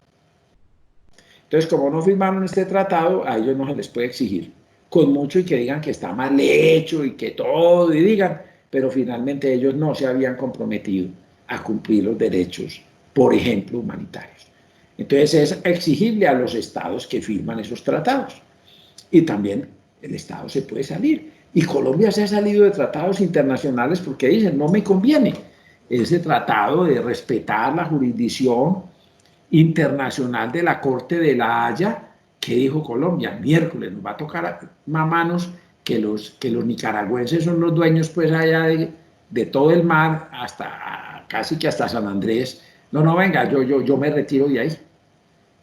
Entonces, como no firmaron este tratado, a ellos no se les puede exigir, con mucho y que digan que está mal hecho y que todo, y digan, pero finalmente ellos no se habían comprometido a cumplir los derechos, por ejemplo, humanitarios. Entonces es exigible a los estados que firman esos tratados. Y también el estado se puede salir. Y Colombia se ha salido de tratados internacionales porque dicen, no me conviene ese tratado de respetar la jurisdicción internacional de la Corte de la Haya. ¿Qué dijo Colombia? Miércoles nos va a tocar manos que los nicaragüenses son los dueños pues allá de todo el mar, hasta casi que hasta San Andrés. No, venga, yo me retiro de ahí.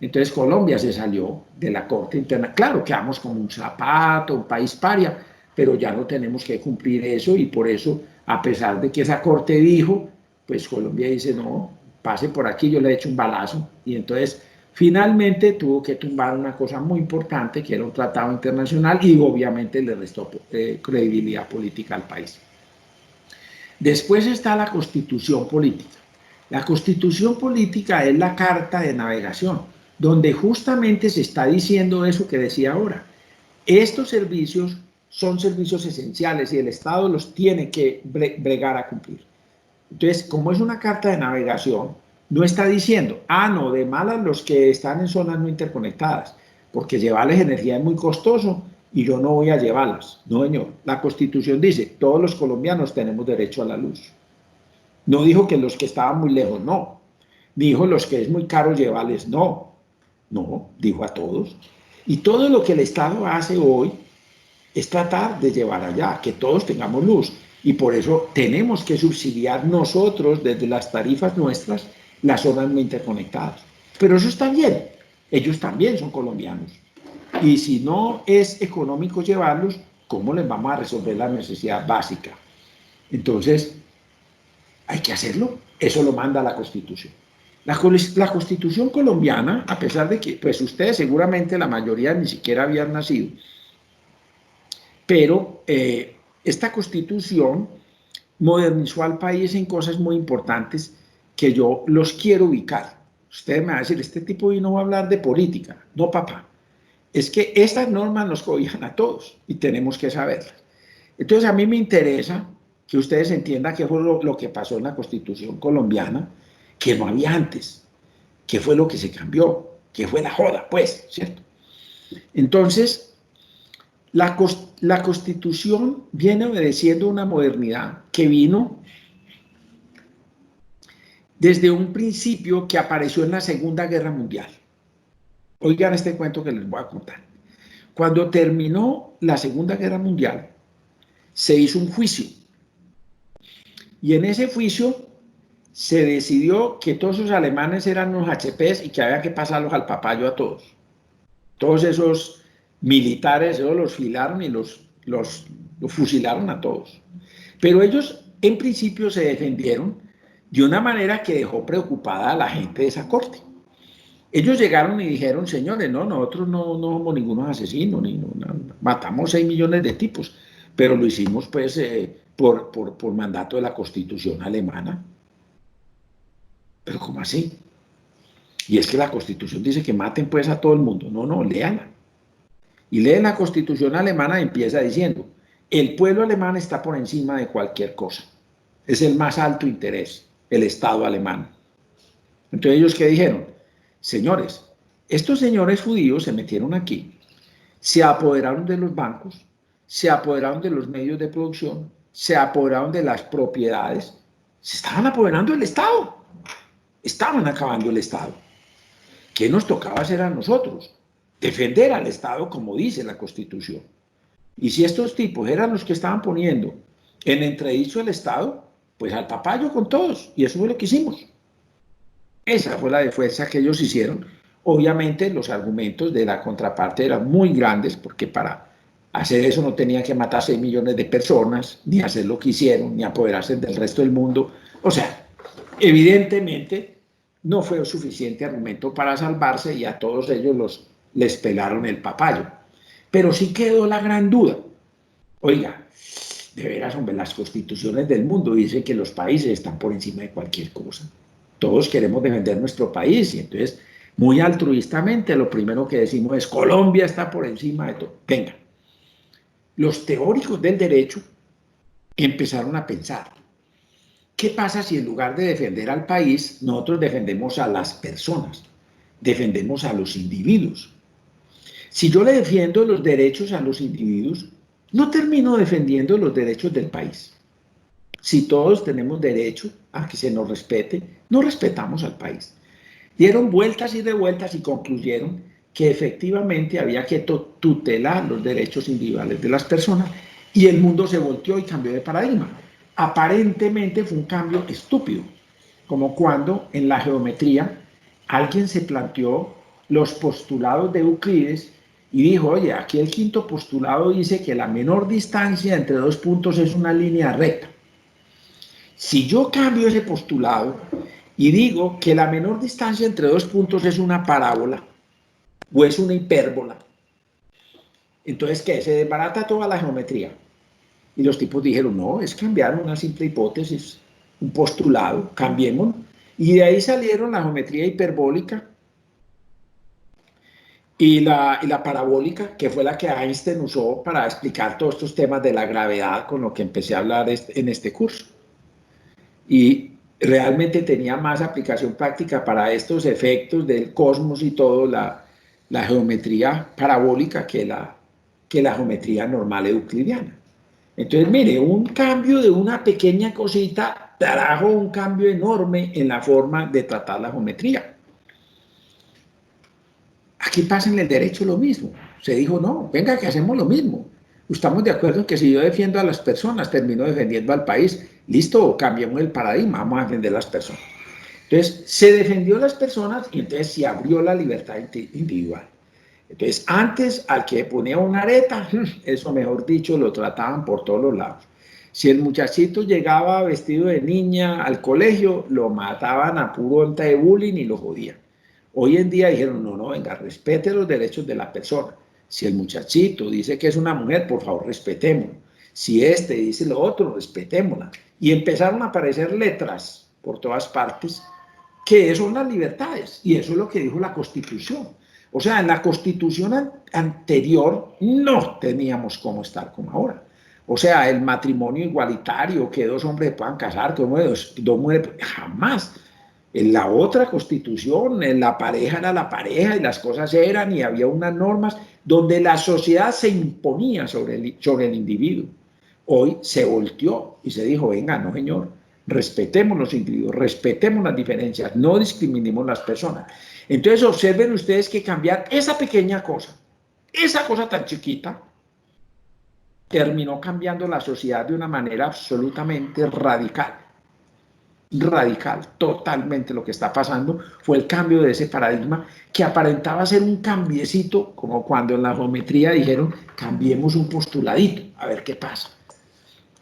Entonces Colombia se salió de la Corte Interna. Claro, quedamos como un zapato, un país paria, pero ya no tenemos que cumplir eso y por eso, a pesar de que esa Corte dijo, pues Colombia dice, no, pase por aquí, yo le echo un balazo. Y entonces, finalmente tuvo que tumbar una cosa muy importante, que era un tratado internacional, y obviamente le restó credibilidad política al país. Después está la Constitución política. La Constitución política es la carta de navegación, donde justamente se está diciendo eso que decía ahora. Estos servicios son servicios esenciales y el Estado los tiene que bregar a cumplir. Entonces, como es una carta de navegación, no está diciendo, no, de malas los que están en zonas no interconectadas, porque llevarles energía es muy costoso y yo no voy a llevarlas. No, señor. La Constitución dice, todos los colombianos tenemos derecho a la luz. No dijo que los que estaban muy lejos, no. Dijo los que es muy caro llevarles, no. No, dijo a todos. Y todo lo que el Estado hace hoy es tratar de llevar allá, que todos tengamos luz. Y por eso tenemos que subsidiar nosotros, desde las tarifas nuestras, las zonas no interconectadas. Pero eso está bien. Ellos también son colombianos. Y si no es económico llevarlos, ¿cómo les vamos a resolver la necesidad básica? Entonces, hay que hacerlo. Eso lo manda la Constitución. La Constitución colombiana, a pesar de que, pues ustedes seguramente la mayoría ni siquiera habían nacido, pero esta Constitución modernizó al país en cosas muy importantes que yo los quiero ubicar. Ustedes me van a decir, este tipo no va a hablar de política. No, papá. Es que estas normas nos cobijan a todos y tenemos que saberlas. Entonces a mí me interesa que ustedes entiendan qué fue lo que pasó en la Constitución colombiana, que no había antes, qué fue lo que se cambió, qué fue la joda, pues, ¿cierto? Entonces, la Constitución viene obedeciendo una modernidad que vino desde un principio que apareció en la Segunda Guerra Mundial. Oigan este cuento que les voy a contar. Cuando terminó la Segunda Guerra Mundial, se hizo un juicio. Y en ese juicio se decidió que todos esos alemanes eran unos HPs y que había que pasarlos al papayo a todos. Todos esos militares, ellos los filaron y los fusilaron a todos. Pero ellos en principio se defendieron de una manera que dejó preocupada a la gente de esa corte. Ellos llegaron y dijeron, señores, no, nosotros no somos ningunos asesinos, matamos 6 millones de tipos, pero lo hicimos pues por mandato de la Constitución alemana. ¿Pero cómo así? Y es que la Constitución dice que maten pues a todo el mundo. No, léanla. Y leen la Constitución alemana y empieza diciendo, el pueblo alemán está por encima de cualquier cosa. Es el más alto interés, el Estado alemán. Entonces ellos, ¿qué dijeron? Señores, estos señores judíos se metieron aquí, se apoderaron de los bancos, se apoderaron de los medios de producción, se apoderaron de las propiedades, se estaban apoderando del Estado, estaban acabando el Estado. ¿Qué nos tocaba hacer a nosotros? Defender al Estado como dice la Constitución. Y si estos tipos eran los que estaban poniendo en entredicho el Estado, pues al papayo con todos, y eso fue lo que hicimos. Esa fue la defensa que ellos hicieron. Obviamente los argumentos de la contraparte eran muy grandes, porque para hacer eso no tenían que matar 6 millones de personas, ni hacer lo que hicieron, ni apoderarse del resto del mundo. O sea, evidentemente no fue suficiente argumento para salvarse y a todos ellos les pelaron el papayo. Pero sí quedó la gran duda. Oiga, de veras, hombre, las constituciones del mundo dicen que los países están por encima de cualquier cosa. Todos queremos defender nuestro país y entonces, muy altruistamente, lo primero que decimos es Colombia está por encima de todo. Venga, los teóricos del derecho empezaron a pensar, ¿qué pasa si en lugar de defender al país, nosotros defendemos a las personas, defendemos a los individuos? Si yo le defiendo los derechos a los individuos, no termino defendiendo los derechos del país. Si todos tenemos derecho a que se nos respete, no respetamos al país. Dieron vueltas y revueltas y concluyeron que efectivamente había que tutelar los derechos individuales de las personas y el mundo se volteó y cambió de paradigma. Aparentemente fue un cambio estúpido, como cuando en la geometría alguien se planteó los postulados de Euclides y dijo, oye, aquí el quinto postulado dice que la menor distancia entre dos puntos es una línea recta. Si yo cambio ese postulado y digo que la menor distancia entre dos puntos es una parábola o es una hipérbola, entonces, ¿qué? Se desbarata toda la geometría. Y los tipos dijeron, no, es cambiar una simple hipótesis, un postulado, cambiémoslo. Y de ahí salieron la geometría hiperbólica y la parabólica, que fue la que Einstein usó para explicar todos estos temas de la gravedad con lo que empecé a hablar en este curso. Y realmente tenía más aplicación práctica para estos efectos del cosmos y todo, la geometría parabólica que la geometría normal euclidiana. Entonces, mire, un cambio de una pequeña cosita trajo un cambio enorme en la forma de tratar la geometría. Aquí pasa en el derecho lo mismo. Se dijo, no, venga que hacemos lo mismo. Estamos de acuerdo en que si yo defiendo a las personas, termino defendiendo al país. Listo, cambiamos el paradigma, vamos a defender a las personas. Entonces, se defendió a las personas y entonces se abrió la libertad individual. Entonces, antes al que ponía una areta, eso mejor dicho, lo trataban por todos los lados. Si el muchachito llegaba vestido de niña al colegio, lo mataban a puro onta de bullying y lo jodían. Hoy en día dijeron, no, venga, respete los derechos de la persona. Si el muchachito dice que es una mujer, por favor, respetémoslo. Si este dice lo otro, respetémosla. Y empezaron a aparecer letras por todas partes que son las libertades. Y eso es lo que dijo la Constitución. O sea, en la Constitución anterior no teníamos cómo estar como ahora. O sea, el matrimonio igualitario, que dos hombres puedan casar, que dos mujeres, jamás. En la otra constitución, en la pareja era la pareja y las cosas eran y había unas normas donde la sociedad se imponía sobre el individuo. Hoy se volteó y se dijo, venga, no señor, respetemos los individuos, respetemos las diferencias, no discriminemos las personas. Entonces observen ustedes que cambiar esa pequeña cosa, esa cosa tan chiquita, terminó cambiando la sociedad de una manera absolutamente radical. Radical, totalmente lo que está pasando fue el cambio de ese paradigma que aparentaba ser un cambiecito, como cuando en la geometría dijeron, cambiemos un postuladito, a ver qué pasa.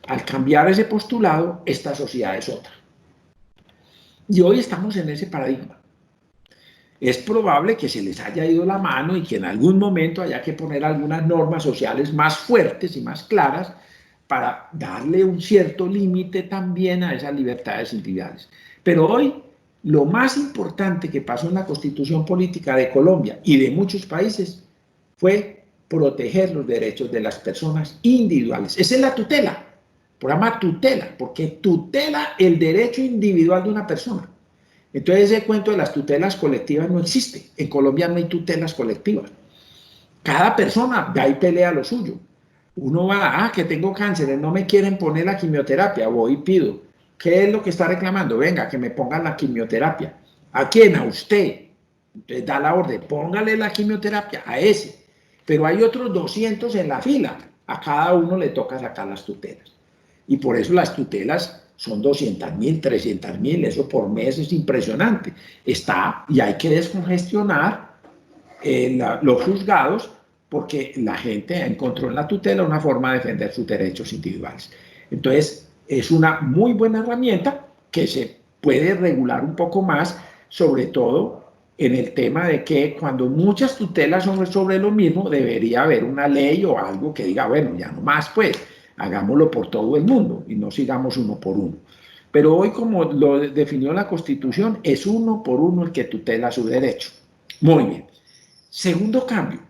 Al cambiar ese postulado, esta sociedad es otra. Y hoy estamos en ese paradigma. Es probable que se les haya ido la mano y que en algún momento haya que poner algunas normas sociales más fuertes y más claras para darle un cierto límite también a esas libertades individuales. Pero hoy lo más importante que pasó en la Constitución Política de Colombia y de muchos países fue proteger los derechos de las personas individuales. Esa es la tutela, programa tutela, porque tutela el derecho individual de una persona. Entonces ese cuento de las tutelas colectivas no existe. En Colombia no hay tutelas colectivas. Cada persona va y pelea lo suyo. Uno va, que tengo cáncer, no me quieren poner la quimioterapia, voy y pido. ¿Qué es lo que está reclamando? Venga, que me pongan la quimioterapia. ¿A quién? A usted. Entonces da la orden, póngale la quimioterapia a ese. Pero hay otros 200 en la fila. A cada uno le toca sacar las tutelas. Y por eso las tutelas son 200.000, 300.000, eso por mes es impresionante. Y hay que descongestionar los juzgados porque la gente encontró en la tutela una forma de defender sus derechos individuales. Entonces, es una muy buena herramienta que se puede regular un poco más, sobre todo en el tema de que cuando muchas tutelas son sobre lo mismo, debería haber una ley o algo que diga, bueno, ya no más, pues, hagámoslo por todo el mundo y no sigamos uno por uno. Pero hoy, como lo definió la Constitución, es uno por uno el que tutela su derecho. Muy bien. Segundo cambio.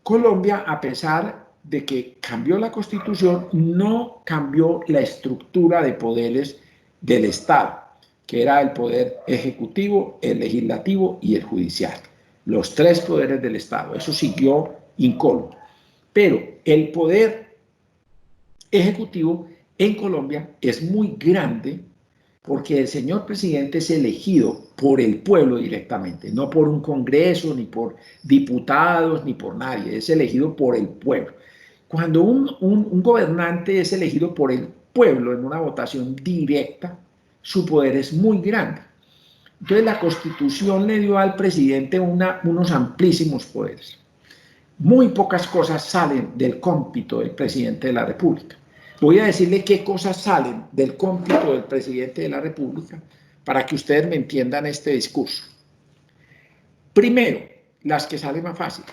Colombia, a pesar de que cambió la Constitución, no cambió la estructura de poderes del Estado, que era el poder ejecutivo, el legislativo y el judicial. Los tres poderes del Estado. Eso siguió incólume. Pero el poder ejecutivo en Colombia es muy grande porque el señor presidente es elegido por el pueblo directamente, no por un congreso, ni por diputados, ni por nadie, es elegido por el pueblo. Cuando un gobernante es elegido por el pueblo en una votación directa, su poder es muy grande. Entonces la Constitución le dio al presidente unos amplísimos poderes. Muy pocas cosas salen del cómpito del presidente de la República. Voy a decirle qué cosas salen del cómpito del presidente de la República para que ustedes me entiendan este discurso. Primero, las que salen más fácil.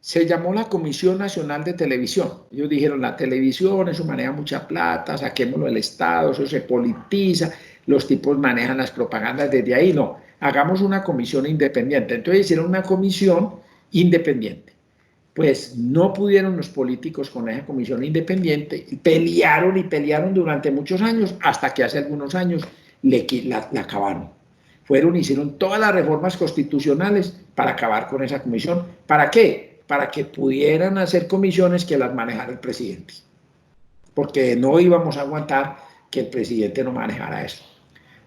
Se llamó la Comisión Nacional de Televisión. Ellos dijeron, la televisión, eso maneja mucha plata, saquémoslo del Estado, eso se politiza, los tipos manejan las propagandas desde ahí. No, hagamos una comisión independiente. Entonces hicieron una comisión independiente. Pues no pudieron los políticos con esa comisión independiente, pelearon durante muchos años, hasta que hace algunos años la acabaron. Hicieron todas las reformas constitucionales para acabar con esa comisión. ¿Para qué? Para que pudieran hacer comisiones que las manejara el presidente. Porque no íbamos a aguantar que el presidente no manejara eso.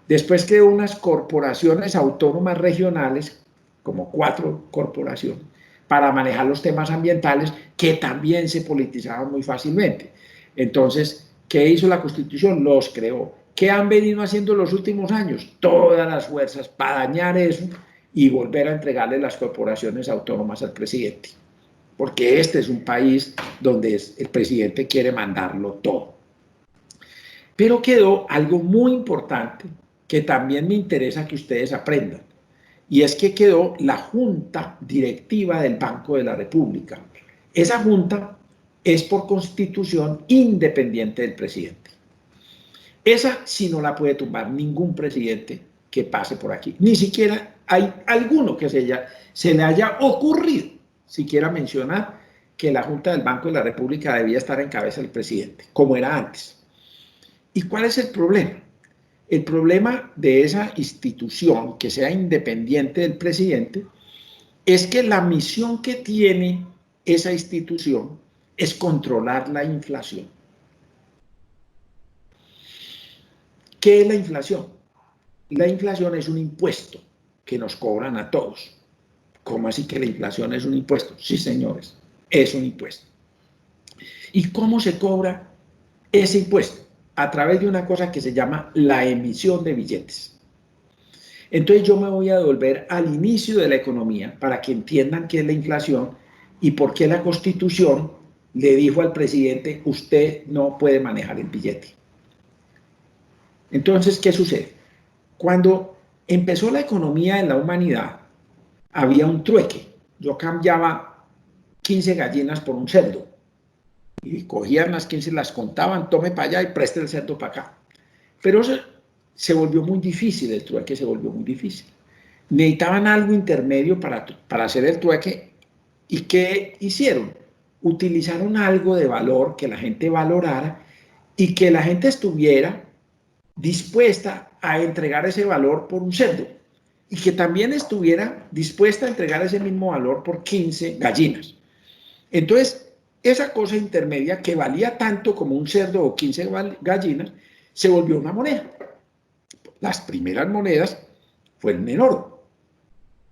Después creó unas corporaciones autónomas regionales, como 4 corporaciones, para manejar los temas ambientales que también se politizaban muy fácilmente. Entonces, ¿qué hizo la Constitución? Los creó. ¿Qué han venido haciendo los últimos años? Todas las fuerzas para dañar eso y volver a entregarle las corporaciones autónomas al presidente. Porque este es un país donde el presidente quiere mandarlo todo. Pero quedó algo muy importante que también me interesa que ustedes aprendan. Y es que quedó la Junta Directiva del Banco de la República. Esa Junta es por constitución independiente del presidente. Esa sí no la puede tumbar ningún presidente que pase por aquí. Ni siquiera hay alguno que se le haya ocurrido siquiera mencionar que la Junta del Banco de la República debía estar en cabeza del presidente, como era antes. ¿Y cuál es el problema? El problema de esa institución que sea independiente del presidente es que la misión que tiene esa institución es controlar la inflación. ¿Qué es la inflación? La inflación es un impuesto que nos cobran a todos. ¿Cómo así que la inflación es un impuesto? Sí, señores, es un impuesto. ¿Y cómo se cobra ese impuesto? A través de una cosa que se llama la emisión de billetes. Entonces yo me voy a devolver al inicio de la economía para que entiendan qué es la inflación y por qué la Constitución le dijo al presidente, usted no puede manejar el billete. Entonces, ¿qué sucede? Cuando empezó la economía en la humanidad, había un trueque. Yo cambiaba 15 gallinas por un cerdo. Y cogían las 15, las contaban, tome para allá y preste el cerdo para acá. Pero se volvió muy difícil, el trueque se volvió muy difícil. Necesitaban algo intermedio para hacer el trueque. ¿Y qué hicieron? Utilizaron algo de valor que la gente valorara y que la gente estuviera dispuesta a entregar ese valor por un cerdo y que también estuviera dispuesta a entregar ese mismo valor por 15 gallinas. Entonces, esa cosa intermedia que valía tanto como un cerdo o 15 gallinas, se volvió una moneda. Las primeras monedas fueron en oro.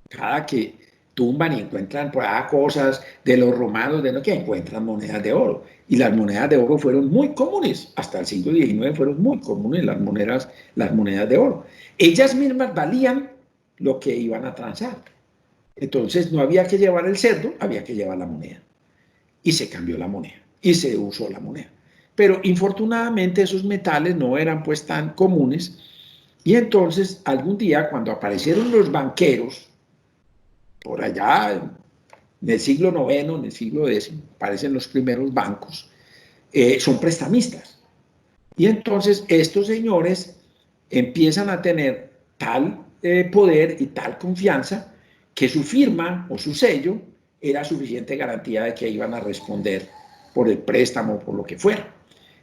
Cada que tumban y encuentran por ahí cosas de los romanos, de lo que encuentran monedas de oro. Y las monedas de oro fueron muy comunes. Hasta el siglo XIX fueron muy comunes las monedas de oro. Ellas mismas valían lo que iban a transar. Entonces no había que llevar el cerdo, había que llevar la moneda. Y se cambió la moneda y se usó la moneda. Pero infortunadamente esos metales no eran pues tan comunes y entonces algún día cuando aparecieron los banqueros, por allá en el siglo IX, en el siglo X, aparecen los primeros bancos, son prestamistas. Y entonces estos señores empiezan a tener tal poder y tal confianza que su firma o su sello era suficiente garantía de que iban a responder por el préstamo o por lo que fuera.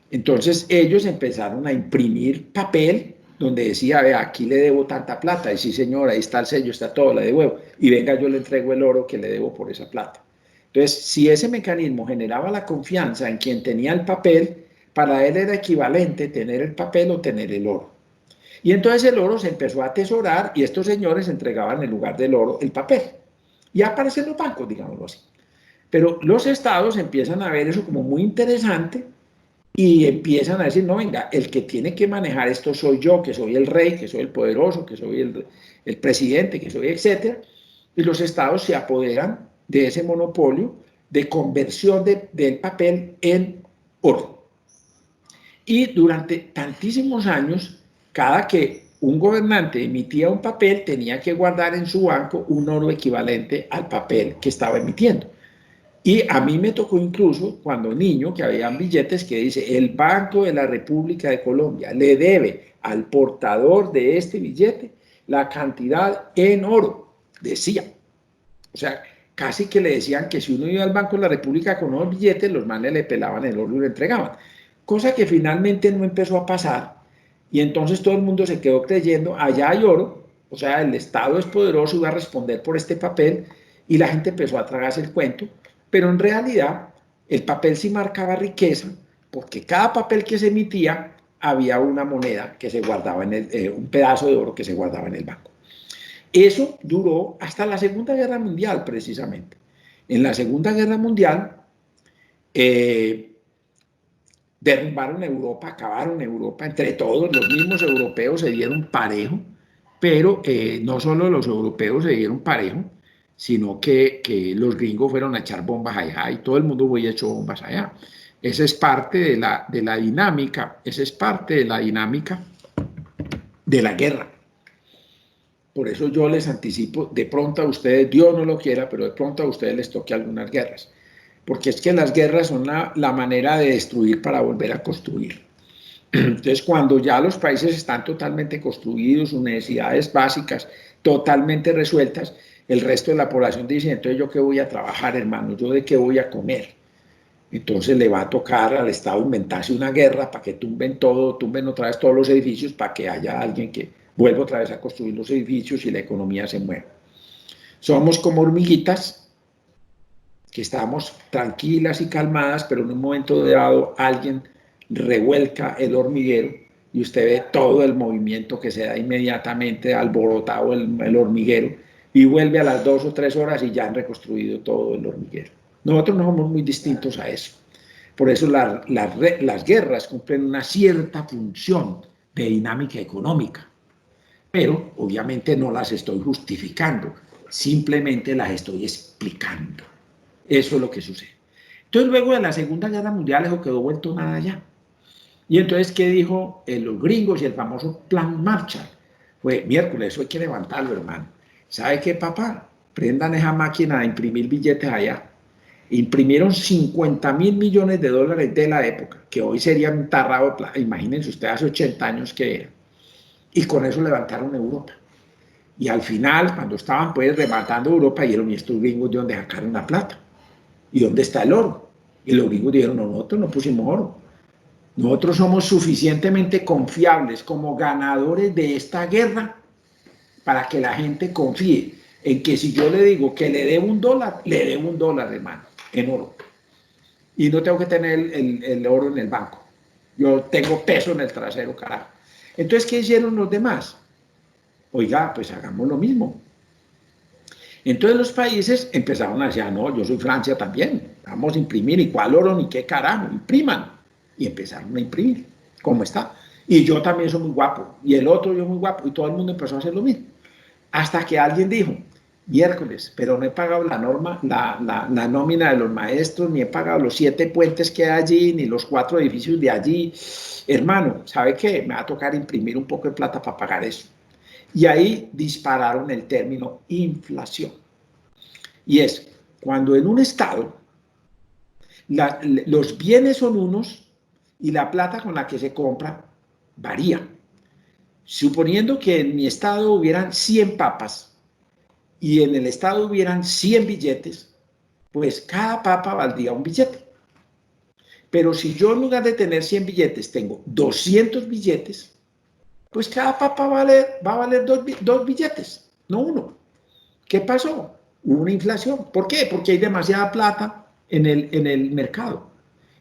Entonces ellos empezaron a imprimir papel donde decía, vea, aquí le debo tanta plata, y sí señor, ahí está el sello, está todo, le debo, y venga yo le entrego el oro que le debo por esa plata. Entonces, si ese mecanismo generaba la confianza en quien tenía el papel, para él era equivalente tener el papel o tener el oro. Y entonces el oro se empezó a atesorar y estos señores entregaban en lugar del oro el papel. Y aparecen los bancos, digámoslo así. Pero los estados empiezan a ver eso como muy interesante y empiezan a decir, no, venga, el que tiene que manejar esto soy yo, que soy el rey, que soy el poderoso, que soy el presidente, que soy etcétera. Y los estados se apoderan de ese monopolio de conversión del papel en oro. Y durante tantísimos años, cada que un gobernante emitía un papel, tenía que guardar en su banco un oro equivalente al papel que estaba emitiendo. Y a mí me tocó incluso, cuando niño, que habían billetes que dice, el Banco de la República de Colombia le debe al portador de este billete la cantidad en oro, decía. O sea, casi que le decían que si uno iba al Banco de la República con unos billetes, los manes le pelaban el oro y lo entregaban. Cosa que finalmente no empezó a pasar. Y entonces todo el mundo se quedó creyendo, allá hay oro, o sea, el Estado es poderoso y va a responder por este papel, y la gente empezó a tragarse el cuento, pero en realidad el papel sí marcaba riqueza, porque cada papel que se emitía había una moneda que se guardaba un pedazo de oro que se guardaba en el banco. Eso duró hasta la Segunda Guerra Mundial, precisamente. En la Segunda Guerra Mundial, derrumbaron Europa, acabaron Europa, entre todos los mismos europeos se dieron parejo, pero no solo los europeos se dieron parejo, sino que los gringos fueron a echar bombas allá y todo el mundo fue y echó bombas allá. Esa es parte de la dinámica, esa es parte de la dinámica de la guerra. Por eso yo les anticipo, de pronto a ustedes, Dios no lo quiera, pero de pronto a ustedes les toque algunas guerras. Porque es que las guerras son la manera de destruir para volver a construir. Entonces, cuando ya los países están totalmente construidos, sus necesidades básicas totalmente resueltas, el resto de la población dice, entonces yo qué voy a trabajar, hermano, yo de qué voy a comer. Entonces le va a tocar al Estado inventarse una guerra para que tumben todo, tumben otra vez todos los edificios para que haya alguien que vuelva otra vez a construir los edificios y la economía se mueva. Somos como hormiguitas que estamos tranquilas y calmadas, pero en un momento dado alguien revuelca el hormiguero y usted ve todo el movimiento que se da inmediatamente, alborotado el hormiguero, y vuelve a las 2 o 3 horas y ya han reconstruido todo el hormiguero. Nosotros no somos muy distintos a eso. Por eso las guerras cumplen una cierta función de dinámica económica, pero obviamente no las estoy justificando, simplemente las estoy explicando. Eso es lo que sucede. Entonces, luego de la Segunda Guerra Mundial, eso quedó vuelto nada ya. Y entonces, ¿qué dijo los gringos y el famoso Plan Marshall? Fue, miércoles, eso hay que levantarlo, hermano. ¿Sabe qué, papá? Prendan esa máquina de imprimir billetes allá. Imprimieron 50.000 millones de dólares de la época, que hoy serían un tarrado de plata. Imagínense usted hace 80 años que era. Y con eso levantaron Europa. Y al final, cuando estaban pues levantando Europa, dijeron, ¿y estos gringos de dónde sacaron la plata? ¿Y dónde está el oro? Y los gringos dijeron, no, nosotros no pusimos oro. Nosotros somos suficientemente confiables como ganadores de esta guerra para que la gente confíe en que si yo le digo que le debo $1, le debo $1, hermano, en oro. Y no tengo que tener el oro en el banco. Yo tengo peso en el trasero, carajo. Entonces, ¿qué hicieron los demás? Oiga, pues hagamos lo mismo. Entonces los países empezaron a decir, no, yo soy Francia también, vamos a imprimir, ¿y cuál oro ni qué carajo? Impriman. Y empezaron a imprimir, ¿cómo está? Y yo también soy muy guapo, y el otro yo muy guapo, y todo el mundo empezó a hacer lo mismo. Hasta que alguien dijo, miércoles, pero no he pagado la nómina de los maestros, ni he pagado los 7 puentes que hay allí, ni los 4 edificios de allí. Hermano, ¿sabe qué? Me va a tocar imprimir un poco de plata para pagar eso. Y ahí dispararon el término inflación. Y es cuando en un estado los bienes son unos y la plata con la que se compra varía. Suponiendo que en mi estado hubieran 100 papas y en el estado hubieran 100 billetes, pues cada papa valdría un billete. Pero si yo en lugar de tener 100 billetes tengo 200 billetes, pues cada papa va a valer dos billetes, no uno. ¿Qué pasó? Hubo una inflación. ¿Por qué? Porque hay demasiada plata en el mercado.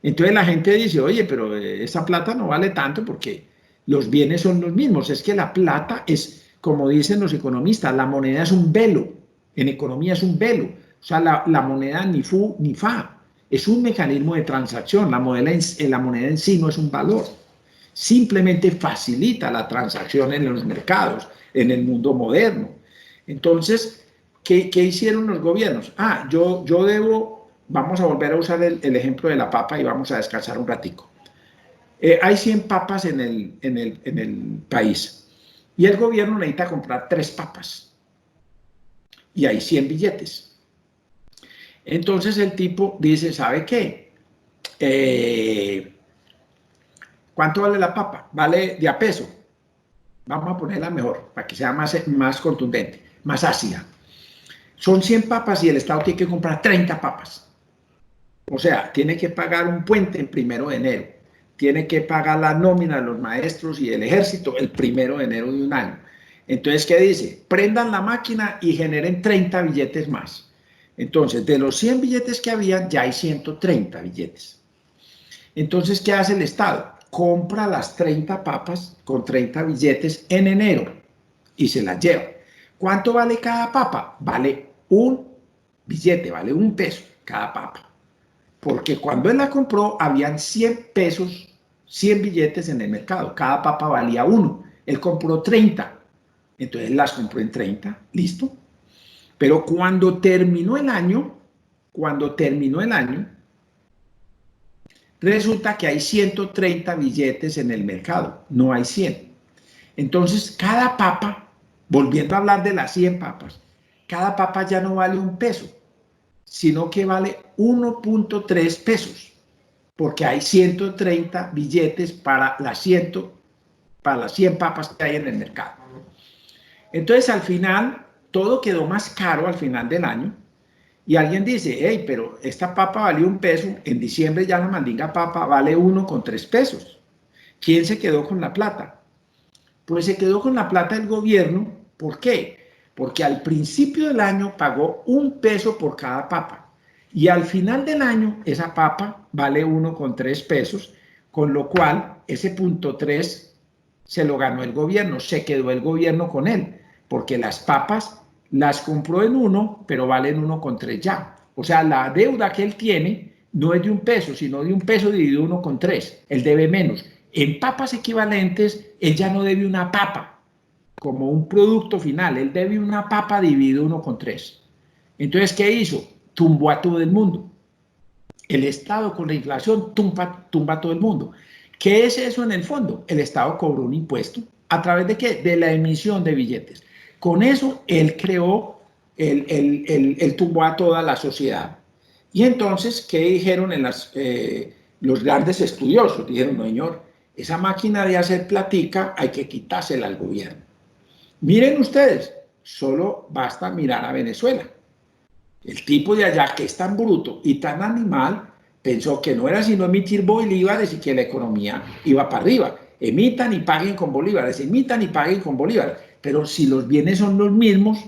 Entonces la gente dice, oye, pero esa plata no vale tanto porque los bienes son los mismos. Es que la plata es, como dicen los economistas, la moneda es un velo. En economía es un velo. O sea, la moneda ni fu ni fa. Es un mecanismo de transacción. La moneda en sí no es un valor. Simplemente facilita la transacción en los mercados, en el mundo moderno. Entonces, ¿qué hicieron los gobiernos? Yo debo, vamos a volver a usar el ejemplo de la papa y vamos a descansar un ratico. Hay 100 papas en el país y el gobierno necesita comprar 3 papas y hay 100 billetes. Entonces el tipo dice, ¿sabe qué? ¿Cuánto vale la papa? Vale de a peso. Vamos a ponerla mejor, para que sea más contundente, más ácida. Son 100 papas y el Estado tiene que comprar 30 papas. O sea, tiene que pagar un puente el 1 de enero. Tiene que pagar la nómina de los maestros y el ejército el 1 de enero de un año. Entonces, ¿qué dice? Prendan la máquina y generen 30 billetes más. Entonces, de los 100 billetes que había, ya hay 130 billetes. Entonces, ¿qué hace el Estado? Compra las 30 papas con 30 billetes en enero y se las lleva. ¿Cuánto vale cada papa? Vale un billete, vale $1 cada papa. Porque cuando él la compró, habían 100 pesos, 100 billetes en el mercado. Cada papa valía 1. Él compró 30. Entonces las compró en 30. ¿Listo? Pero cuando terminó el año, resulta que hay 130 billetes en el mercado, no hay 100. Entonces, cada papa, volviendo a hablar de las 100 papas, cada papa ya no vale $1, sino que vale 1.3 pesos, porque hay 130 billetes para las 100 papas que hay en el mercado. Entonces, al final, todo quedó más caro al final del año y alguien dice, hey, pero esta papa valió 1 peso, en diciembre ya la mandinga papa vale 1,3 pesos. ¿Quién se quedó con la plata? Pues se quedó con la plata el gobierno. ¿Por qué? Porque al principio del año pagó 1 peso por cada papa y al final del año esa papa vale 1,3 pesos, con lo cual ese 0,3 se lo ganó el gobierno, se quedó el gobierno con él, porque las papas las compró en 1, pero valen 1,3 ya. O sea, la deuda que él tiene no es de 1 peso, sino de 1 peso dividido 1,3. Él debe menos. En papas equivalentes, él ya no debe una papa como un producto final, él debe una papa dividido 1,3. Entonces, ¿qué hizo? Tumbó a todo el mundo. El Estado con la inflación tumba a todo el mundo. ¿Qué es eso en el fondo? El Estado cobró un impuesto. ¿A través de qué? De la emisión de billetes. Con eso, él creó, él tumbó a toda la sociedad. Y entonces, ¿qué dijeron los grandes estudiosos? Dijeron, no, señor, esa máquina de hacer platica hay que quitársela al gobierno. Miren ustedes, solo basta mirar a Venezuela. El tipo de allá, que es tan bruto y tan animal, pensó que no era sino emitir bolívares y que la economía iba para arriba. Emitan y paguen con bolívares, emitan y paguen con bolívares. Pero si los bienes son los mismos,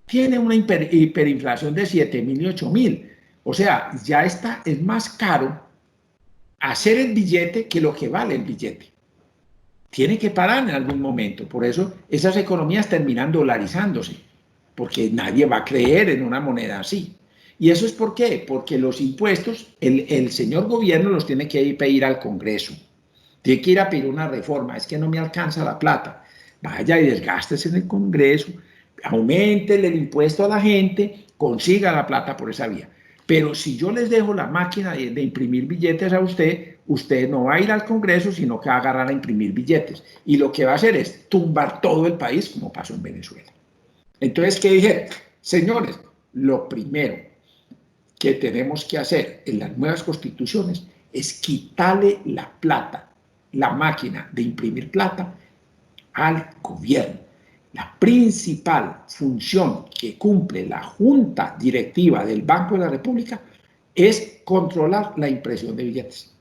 tiene una hiperinflación de 7.000 y 8.000. O sea, ya está, es más caro hacer el billete que lo que vale el billete. Tiene que parar en algún momento. Por eso esas economías terminan dolarizándose, porque nadie va a creer en una moneda así. ¿Y eso es por qué? Porque los impuestos, el señor gobierno los tiene que ir a pedir al Congreso. Tiene que ir a pedir una reforma. Es que no me alcanza la plata. Vaya y desgástese en el Congreso, aumente el impuesto a la gente, consiga la plata por esa vía. Pero si yo les dejo la máquina de imprimir billetes a usted no va a ir al Congreso, sino que va a agarrar a imprimir billetes. Y lo que va a hacer es tumbar todo el país, como pasó en Venezuela. Entonces, ¿qué dije? Señores, lo primero que tenemos que hacer en las nuevas constituciones es quitarle la plata, la máquina de imprimir plata, al gobierno. La principal función que cumple la Junta Directiva del Banco de la República es controlar la impresión de billetes.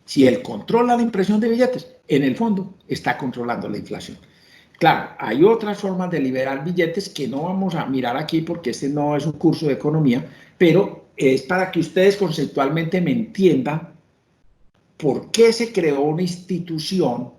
Si él controla la impresión de billetes, en el fondo está controlando la inflación. Claro, hay otras formas de liberar billetes que no vamos a mirar aquí porque este no es un curso de economía, pero es para que ustedes conceptualmente me entiendan por qué se creó una institución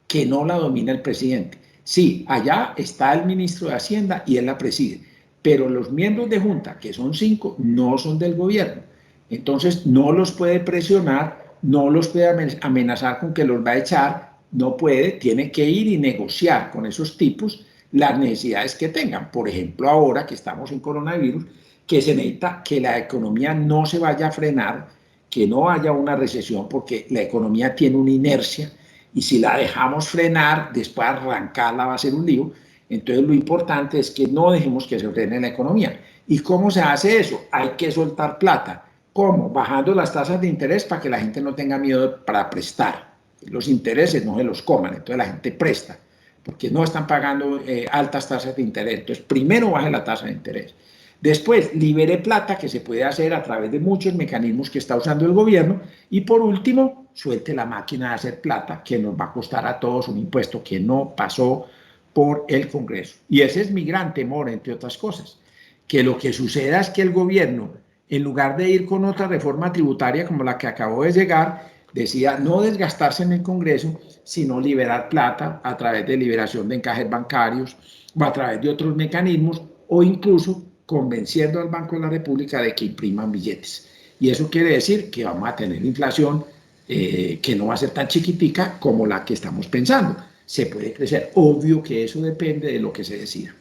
que no la domina el presidente. Sí, allá está el ministro de Hacienda y él la preside, pero los miembros de Junta, que son 5, no son del gobierno. Entonces no los puede presionar, no los puede amenazar con que los va a echar, no puede, tiene que ir y negociar con esos tipos las necesidades que tengan. Por ejemplo, ahora que estamos en coronavirus, que se necesita que la economía no se vaya a frenar, que no haya una recesión, porque la economía tiene una inercia y si la dejamos frenar, después arrancarla va a ser un lío. Entonces lo importante es que no dejemos que se frene la economía. ¿Y cómo se hace eso? Hay que soltar plata. ¿Cómo? Bajando las tasas de interés para que la gente no tenga miedo para prestar. Los intereses no se los coman, entonces la gente presta, porque no están pagando altas tasas de interés. Entonces primero baje la tasa de interés. Después, libere plata, que se puede hacer a través de muchos mecanismos que está usando el gobierno. Y por último, suelte la máquina de hacer plata, que nos va a costar a todos un impuesto que no pasó por el Congreso. Y ese es mi gran temor, entre otras cosas, que lo que suceda es que el gobierno, en lugar de ir con otra reforma tributaria como la que acabó de llegar, decida no desgastarse en el Congreso, sino liberar plata a través de liberación de encajes bancarios o a través de otros mecanismos, o incluso convenciendo al Banco de la República de que impriman billetes. Y eso quiere decir que vamos a tener inflación que no va a ser tan chiquitica como la que estamos pensando. Se puede crecer. Obvio que eso depende de lo que se decida.